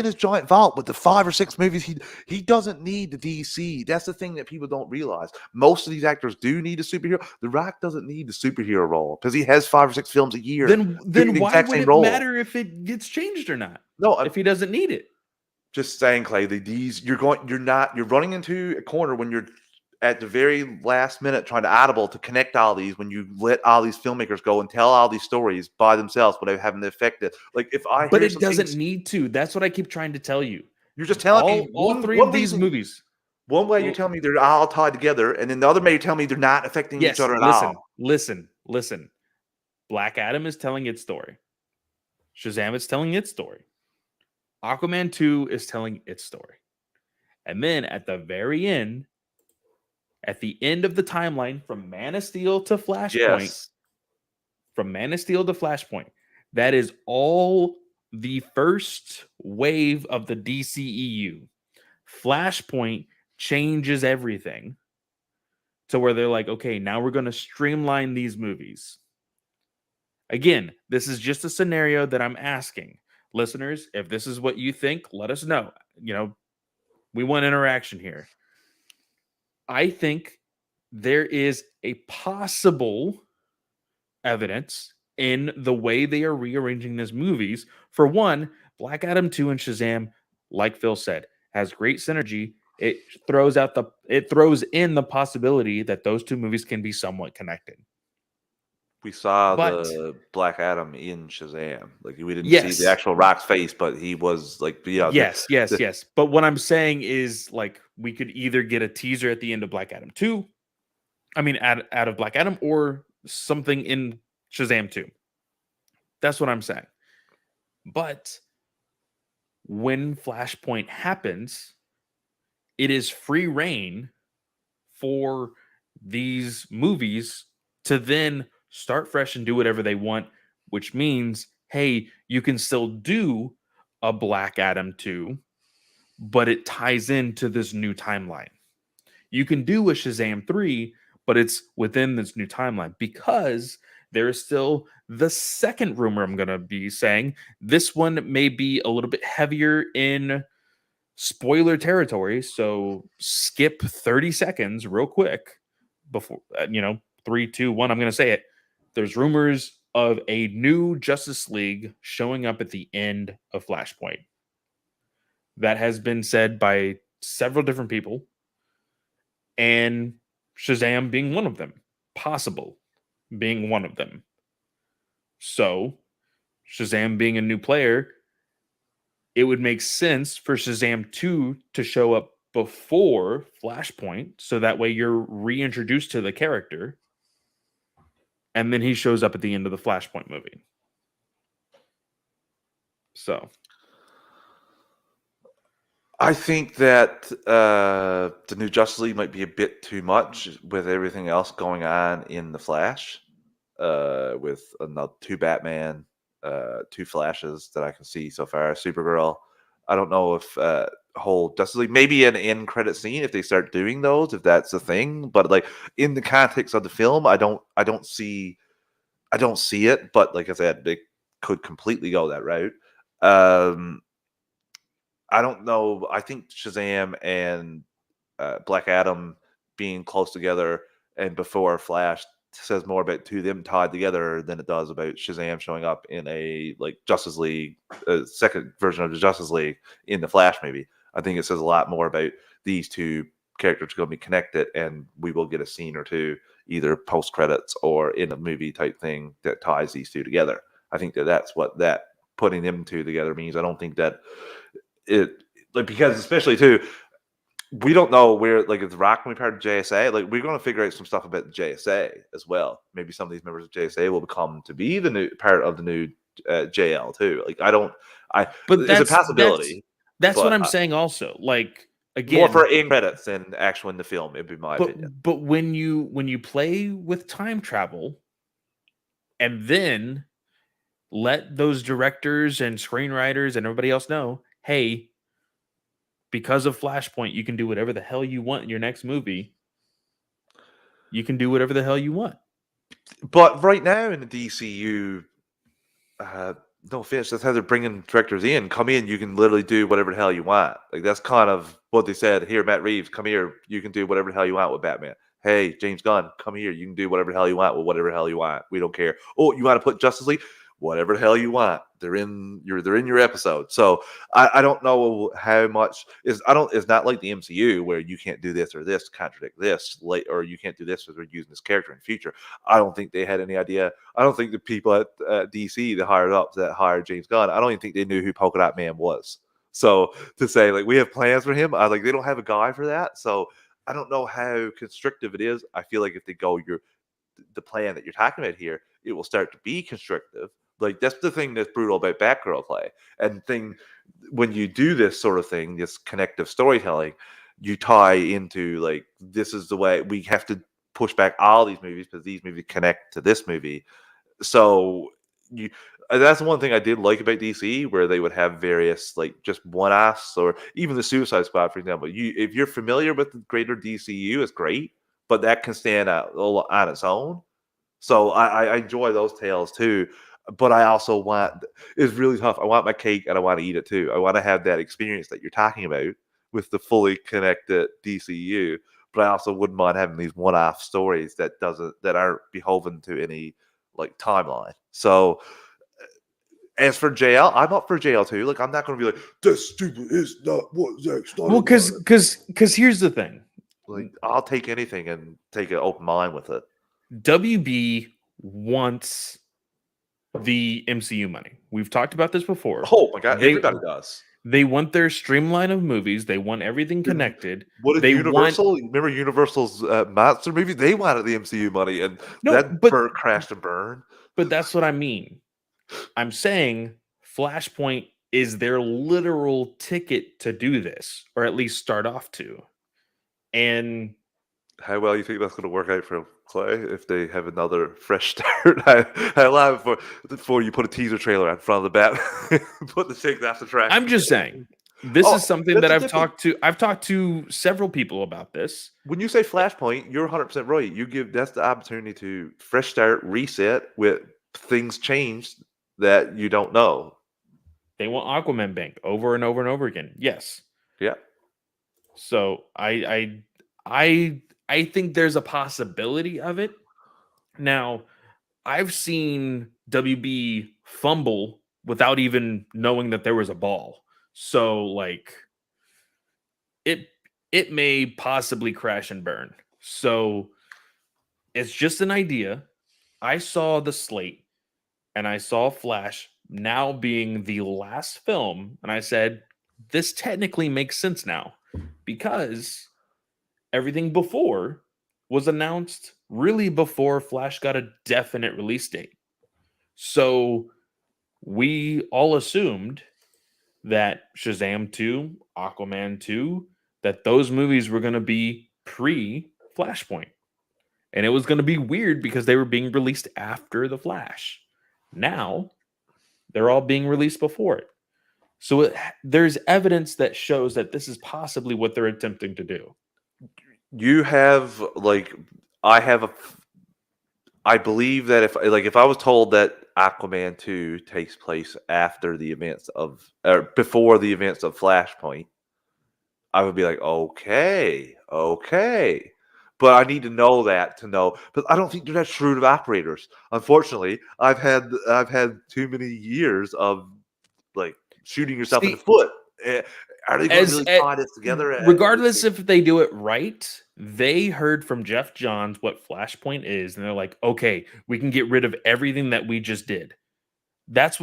his giant vault with the 5 or 6 movies. He doesn't need the DC. That's the thing that people don't realize. Most of these actors do need a superhero. The Rock doesn't need the superhero role because he has 5 or 6 films a year. then doing the why exact would same it role. matter if it gets changed or not? No, If he doesn't need it. just saying, Clay. You're running into a corner when you're at the very last minute trying to audible to connect all these, when you let all these filmmakers go and tell all these stories by themselves without having to affect it. Like, if I But hear it doesn't things, need to. That's what I keep trying to tell you. you're just telling me All three one of these reason. movies. One way you're telling me they're all tied together, and then the other way you're telling me they're not affecting each other at all. Listen. Black Adam is telling its story. Shazam is telling its story. Aquaman 2 is telling its story. And then at the very end, at the end of the timeline from Man of Steel to Flashpoint, that is all the first wave of the DCEU. Flashpoint changes everything to where they're like, okay, now we're going to streamline these movies. Again, this is just a scenario that I'm asking. Listeners, if this is what you think, let us know. We want interaction here. I think there is a possible evidence in the way they are rearranging these movies. For one, Black Adam 2 and Shazam, like Phil said, has great synergy. It throws in the possibility that those two movies can be somewhat connected. We saw But the Black Adam in Shazam. Like, we didn't see the yes, actual Rock's face, but he was like, yes. But what I'm saying is, like, we could either get a teaser at the end of Black Adam 2, out of Black Adam, or something in Shazam 2. That's what I'm saying. But when Flashpoint happens, it is free reign for these movies to then start fresh and do whatever they want, which means, hey, you can still do a Black Adam 2, but it ties into this new timeline. You can do a Shazam 3, but it's within this new timeline, because there is still the second rumor I'm going to be saying. This one may be a little bit heavier in spoiler territory, so skip 30 seconds real quick before 3, 2, 1, I'm going to say it. There's rumors of a new Justice League showing up at the end of Flashpoint. That has been said by several different people, and Shazam being one of them, possible being one of them. So Shazam being a new player, it would make sense for Shazam 2 to show up before Flashpoint, so that way you're reintroduced to the character, and then he shows up at the end of the Flashpoint movie. So I think that the new Justice League might be a bit too much with everything else going on in the Flash, with another 2 Batman, 2 Flashes that I can see so far, Supergirl. I don't know if whole Justice League, maybe an end credit scene if they start doing those, if that's a thing. But like, in the context of the film, I don't see it. But like I said, they could completely go that route. I don't know. I think Shazam and Black Adam being close together and before Flash says more about to them tied together than it does about Shazam showing up in a like Justice League, second version of the Justice League in the Flash movie. I think it says a lot more about these two characters going to be connected, and we will get a scene or two either post credits or in a movie type thing that ties these two together. I think that's what that putting them two together means. I don't think that it, like, because especially too, we don't know where, like, if The Rock can be part of JSA, like, we're going to figure out some stuff about JSA as well. Maybe some of these members of JSA will become to be the new part of the new JL too. Like, but it's a possibility. That's what I'm saying also. Like, again, more for end credits than actual in the film, it'd be my opinion. But when you play with time travel and then let those directors and screenwriters and everybody else know, hey, because of Flashpoint, you can do whatever the hell you want in your next movie. You can do whatever the hell you want. But right now in the DCU, no offense, that's how they're bringing directors in. Come in, you can literally do whatever the hell you want. Like that's kind of what they said. Here, Matt Reeves, come here, you can do whatever the hell you want with Batman. Hey, James Gunn, come here, you can do whatever the hell you want with whatever the hell you want. We don't care. Oh, you want to put Justice League? Whatever the hell you want. They're in your episode. So I don't know how much is it's not like the MCU where you can't do this or this to contradict this, or you can't do this because we're using this character in the future. I don't think they had any idea. I don't think the people at DC that hired James Gunn, I don't even think they knew who Polka Dot Man was. So to say like we have plans for him, I like they don't have a guy for that. So I don't know how constrictive it is. I feel like if they go the plan that you're talking about here, it will start to be constrictive. Like that's the thing that's brutal about Batgirl play. And when you do this sort of thing, this connective storytelling, you tie into like this is the way we have to push back all these movies because these movies connect to this movie. So that's one thing I did like about DC, where they would have various like just one-offs, or even the Suicide Squad, for example. If you're familiar with the greater DCU, it's great, but that can stand out on its own. So I enjoy those tales too. But I also it's really tough. I want my cake and I want to eat it too. I want to have that experience that you're talking about with the fully connected DCU. But I also wouldn't mind having these one-off stories that aren't beholden to any like timeline. So as for JL, I'm up for JL too. Like I'm not going to be like this stupid is not what Zack Snyder. Well, because here's the thing. Like I'll take anything and take an open mind with it. WB wants the MCU money. We've talked about this before. Oh my god, everybody does. They want their streamline of movies. They want everything connected. What did Universal? Remember Universal's monster movie? They wanted the MCU money, and crashed and burned. But that's what I mean. I'm saying Flashpoint is their literal ticket to do this, or at least start off to. And how well you think that's going to work out for Clay if they have another fresh start? I laugh before you put a teaser trailer in front of the bat, put the things off the track. I'm just saying, this is something that I've talked to several people about this. When you say Flashpoint, you're 100% right. That's the opportunity to fresh start, reset with things changed that you don't know. They want Aquaman Bank over and over and over again. Yes. Yeah. So I think there's a possibility of it. Now, I've seen WB fumble without even knowing that there was a ball. So like it may possibly crash and burn. So it's just an idea. I saw the slate and I saw Flash now being the last film, and I said, this technically makes sense now because everything before was announced really before Flash got a definite release date. So we all assumed that Shazam 2, Aquaman 2, that those movies were going to be pre-Flashpoint. And it was going to be weird because they were being released after the Flash. Now, they're all being released before it. So there's evidence that shows that this is possibly what they're attempting to do. You have I believe that if I was told that Aquaman 2 takes place after the events of or before the events of Flashpoint, I would be like, okay. But I need to know that to know. But I don't think they're that shrewd of operators. Unfortunately, I've had too many years of like shooting yourself in the foot. Are they going to really tie this together? Regardless if they do it right, they heard from Jeff Johns what Flashpoint is, and they're like, okay, we can get rid of everything that we just did. That's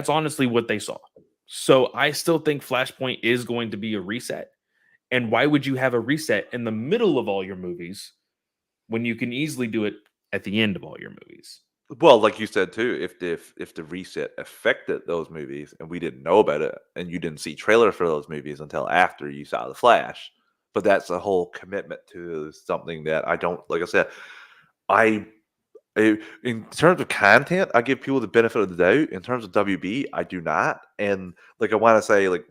honestly what they saw. So I still think Flashpoint is going to be a reset. And why would you have a reset in the middle of all your movies when you can easily do it at the end of all your movies? Well, like you said too, if the reset affected those movies and we didn't know about it, and you didn't see trailers for those movies until after you saw The Flash, but that's a whole commitment to something that I don't. Like I said, I in terms of content, I give people the benefit of the doubt. In terms of WB, I do not. And like I want to say, like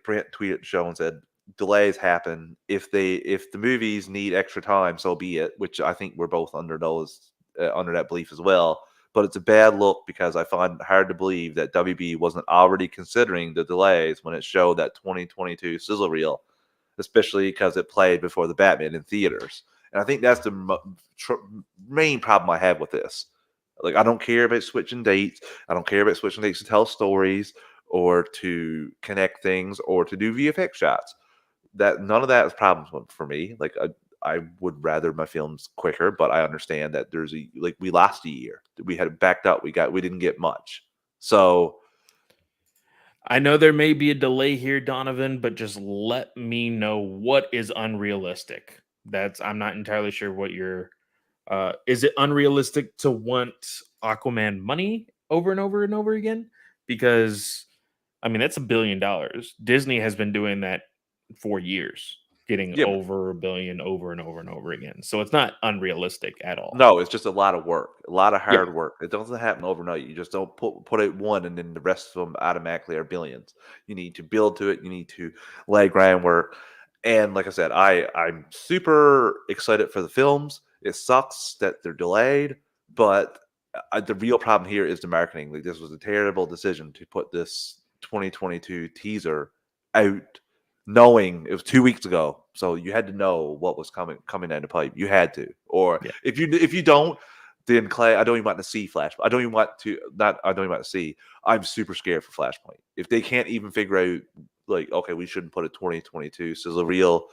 Brent tweeted the show and said, delays happen. If the movies need extra time, so be it. Which I think we're both under under that belief as well. But it's a bad look because I find it hard to believe that WB wasn't already considering the delays when it showed that 2022 sizzle reel, especially because it played before the Batman in theaters. And I think that's the main problem I have with this. Like, I don't care about switching dates. I don't care about switching dates to tell stories or to connect things or to do VFX shots. That none of that is problems for me. Like, I would rather my films quicker, but I understand that there's we lost a year. We had it backed up. We didn't get much. So I know there may be a delay here, Donovan, but just let me know what is unrealistic. I'm not entirely sure what you're. Is it unrealistic to want Aquaman money over and over and over again? Because I mean that's $1 billion. Disney has been doing that for years, getting yeah, over $1 billion over and over and over again. So it's not unrealistic at all. no, it's just a lot of work, a lot of Yeah. hard work. It doesn't happen overnight. You just don't put it one and then the rest of them automatically are billions. You need to build to it. You need to lay groundwork. And like I said, I'm super excited for the films. It sucks that they're delayed, but the real problem here is the marketing. Like, this was a terrible decision to put this 2022 teaser out, knowing it was 2 weeks ago. So you had to know what was coming down the pipe. You had to, or Yeah. if you don't, then Clay, I don't even want to see Flash. I don't even want to not. I don't even want to see. I'm super scared for Flashpoint. If they can't even figure out, like, okay, we shouldn't put a 2022 sizzle reel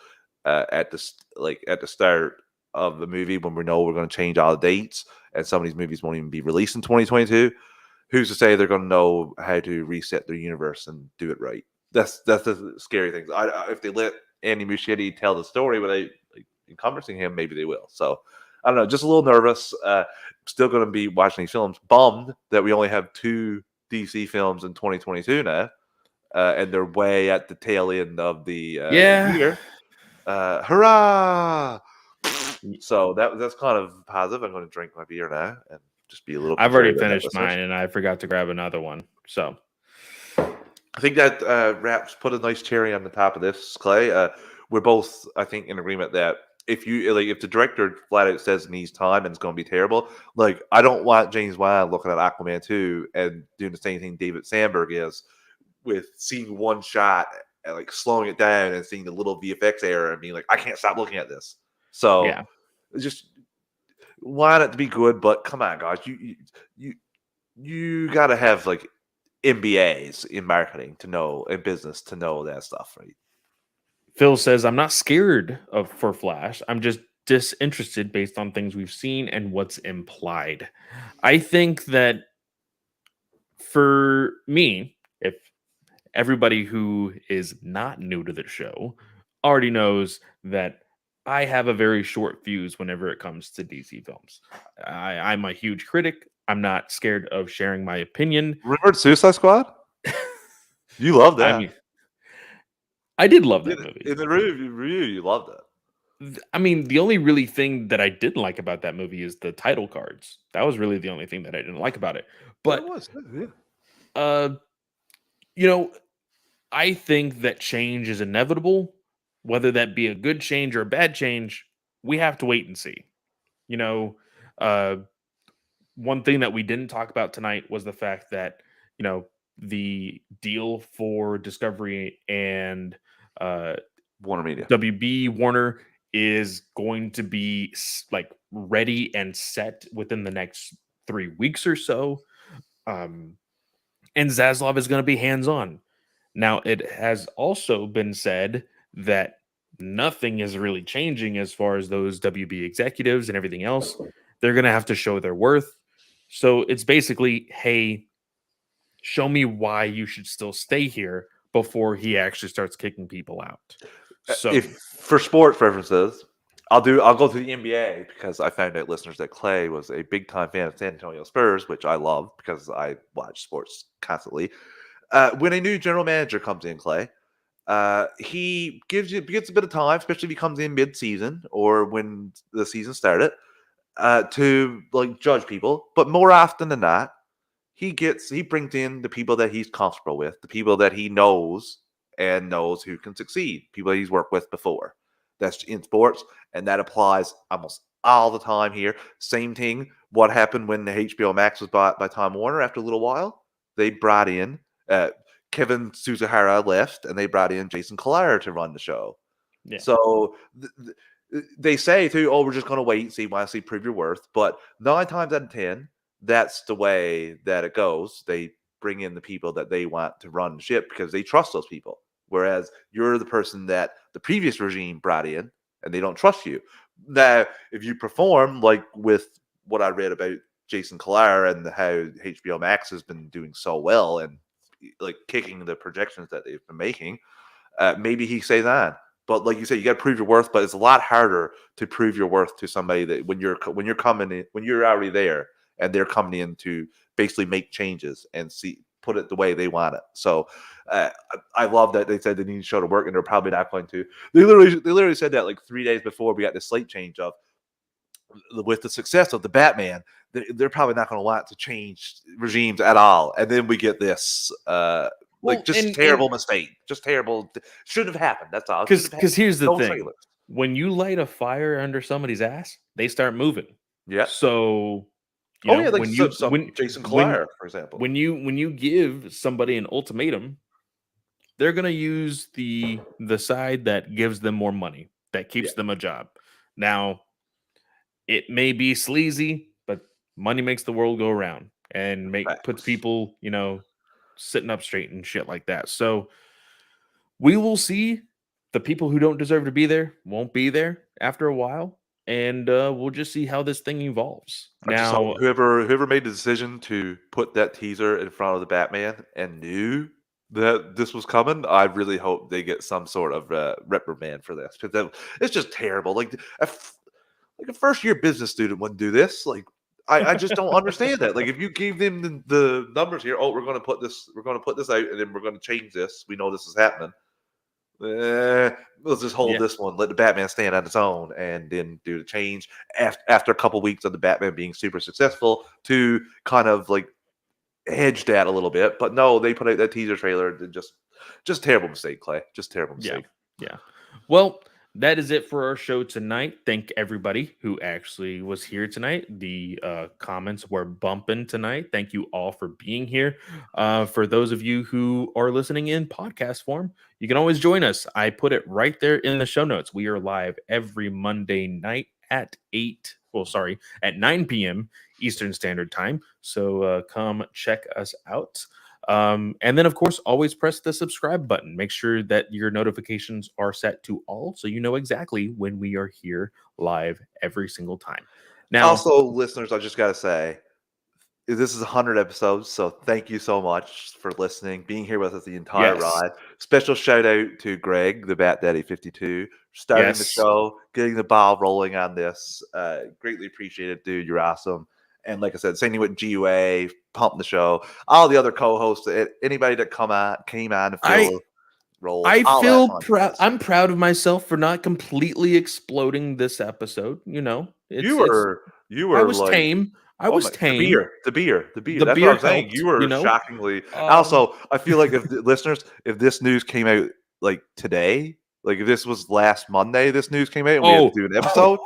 at the start of the movie when we know we're going to change all the dates, and some of these movies won't even be released in 2022. Who's to say they're going to know how to reset their universe and do it right? That's the scary thing. If they let Andy Muschietti tell the story without encompassing him, maybe they will. So I don't know, just a little nervous. Still going to be watching these films. Bummed that we only have 2 DC films in 2022 now, and they're way at the tail end of the Yeah. year. Hurrah! So that's kind of positive. I'm going to drink my beer now and just be a little I've already considerate of that, finished listeners. mine and I forgot to grab another one. So I think that wraps put a nice cherry on the top of this, Clay. We're both, I think, in agreement that if the director flat out says it needs time and it's going to be terrible, like, I don't want James Wan looking at Aquaman 2 and doing the same thing David Sandberg is with seeing one shot and like slowing it down and seeing the little VFX error and being like, I can't stop looking at this. So yeah. just want it to be good, but come on, guys, you you got to have like MBAs in marketing to know, in business to know that stuff, right? Phil says, I'm not scared of for Flash. I'm just disinterested based on things we've seen and what's implied. I think that for me, if everybody who is not new to the show already knows that I have a very short fuse whenever it comes to DC films. I'm a huge critic. I'm not scared of sharing my opinion. Remember Suicide Squad? You love I that. mean, I did love In, that movie. in the review, you loved it. I mean, the only really thing that I didn't like about that movie is the title cards. That was really the only thing that I didn't like about it. That But was, yeah. uh, you know, I think that change is inevitable, whether that be a good change or a bad change. We have to wait and see. You know, uh, one thing that we didn't talk about tonight was the fact that the deal for Discovery and uh, Warner Media. WB Warner is going to be like ready and set within the next 3 weeks or so. And Zaslav is going to be hands on. Now, it has also been said that nothing is really changing as far as those WB executives and everything else. They're going to have to show their worth. So it's basically, hey, show me why you should still stay here before he actually starts kicking people out. So, If for sports references, I'll go to the NBA because I found out, listeners, that Clay was a big time fan of San Antonio Spurs, which I love because I watch sports constantly. When a new general manager comes in, Clay, he gets a bit of time, especially if he comes in mid season or when the season started, to like judge people. But more often than not, he brings in the people that he's comfortable with, the people that he knows and knows who can succeed, people that he's worked with before. That's in sports, and that applies almost all the time here. Same thing. What happened when the HBO Max was bought by Time Warner? After a little while, they brought in Kevin Suzuhara left, and they brought in Jason Kilar to run the show. Yeah. So they say too, oh, we're just going to wait, see, want to see, prove your worth. But 9 times out of 10, that's the way that it goes. They bring in the people that they want to run the ship because they trust those people. Whereas you're the person that the previous regime brought in and they don't trust you. Now, if you perform like with what I read about Jason Kilar and how HBO Max has been doing so well and like kicking the projections that they've been making, maybe he stays on. But like you said, you got to prove your worth. But it's a lot harder to prove your worth to somebody that when you're coming in, when you're already there and they're coming in to basically make changes and put it the way they want it. So I love that they said they need to show to work, and they're probably not going to. They literally said that like 3 days before we got the slate change of with the success of the Batman. They're probably not going to want to change regimes at all, and then we get this. Terrible mistake. Just terrible. Shouldn't have happened. That's all. Because here's the thing. Trailers. When you light a fire under somebody's ass, they start moving. Yeah. So, when Jason Kilar, for example. When you give somebody an ultimatum, they're gonna use the side that gives them more money, that keeps them a job. Now, it may be sleazy, but money makes the world go around and puts people, sitting up straight and shit like that. So we will see. The people who don't deserve to be there won't be there after a while, and we'll just see how this thing evolves. Now, whoever made the decision to put that teaser in front of the Batman and knew that this was coming, I really hope they get some sort of reprimand for this, because it's just terrible. Like a first year business student wouldn't do this. Like I just don't understand that. Like if you gave them the numbers here, oh, we're going to put this out, and then we're going to change this. We know this is happening. Let's just hold this one, let the Batman stand on its own, and then do the change after a couple weeks of the Batman being super successful to kind of like hedge that a little bit. But no, they put out that teaser trailer. Just terrible mistake, Clay. Just terrible mistake. Yeah. Well, that is it for our show tonight. Thank everybody who actually was here tonight. The comments were bumping tonight. Thank you all for being here. For those of you who are listening in podcast form, you can always join us. I put it right there in the show notes. We are live every Monday night at 9 p.m. Eastern Standard Time. So come check us out. And then, of course, always press the subscribe button. Make sure that your notifications are set to all so you know exactly when we are here live every single time. Now, also, listeners, I just got to say, this is 100 episodes, so thank you so much for listening, being here with us the entire ride. Special shout out to Greg, the Bat Daddy 52, starting the show, getting the ball rolling on this. Greatly appreciated, dude. You're awesome. And like I said, same thing with GUA, pumping the show. All the other co-hosts, anybody that came on to fill roles. I feel proud. I'm proud of myself for not completely exploding this episode. You were. I was like, tame. I was tame. The beer. That's what I'm saying. You were shockingly. Also, I feel like if this news came out like today, like if this was last Monday, this news came out and we had to do an episode.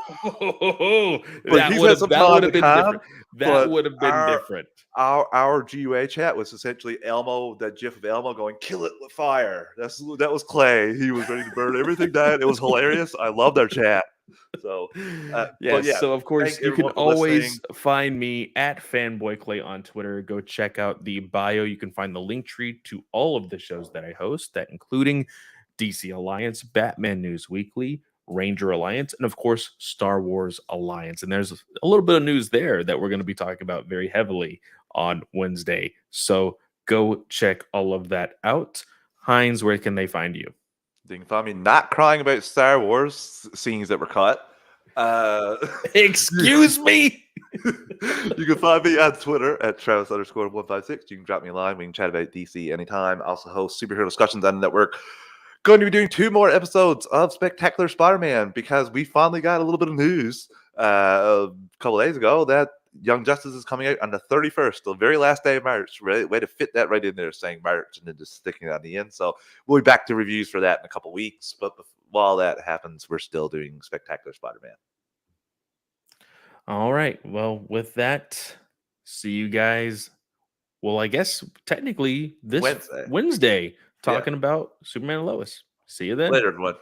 That would have been different. That would have been different. Our GUA chat was essentially Elmo, that gif of Elmo going, "Kill it with fire." That was Clay. He was ready to burn everything down. It was hilarious. I loved our chat. So so of course you can always find me at Fanboy Clay on Twitter. Go check out the bio. You can find the link tree to all of the shows that I host, that including DC Alliance, Batman News Weekly, Ranger Alliance, and of course Star Wars Alliance. And there's a little bit of news there that we're going to be talking about very heavily on Wednesday. So go check all of that out. Heinz, where can they find you? They can find me not crying about Star Wars scenes that were cut Excuse me. You can find me on Twitter at Travis_156. You can drop me a line. We can chat about DC anytime. I also host superhero discussions on the network. Going to be doing 2 more episodes of Spectacular Spider-Man because we finally got a little bit of news a couple days ago that Young Justice is coming out on the 31st, the very last day of March. Way to fit that right in there, saying March and then just sticking it on the end. So we'll be back to reviews for that in a couple weeks. But while that happens, we're still doing Spectacular Spider-Man. All right. Well, with that, see you guys. Well, I guess technically this Wednesday. Wednesday talking about Superman and Lois. See you then. Later, everyone.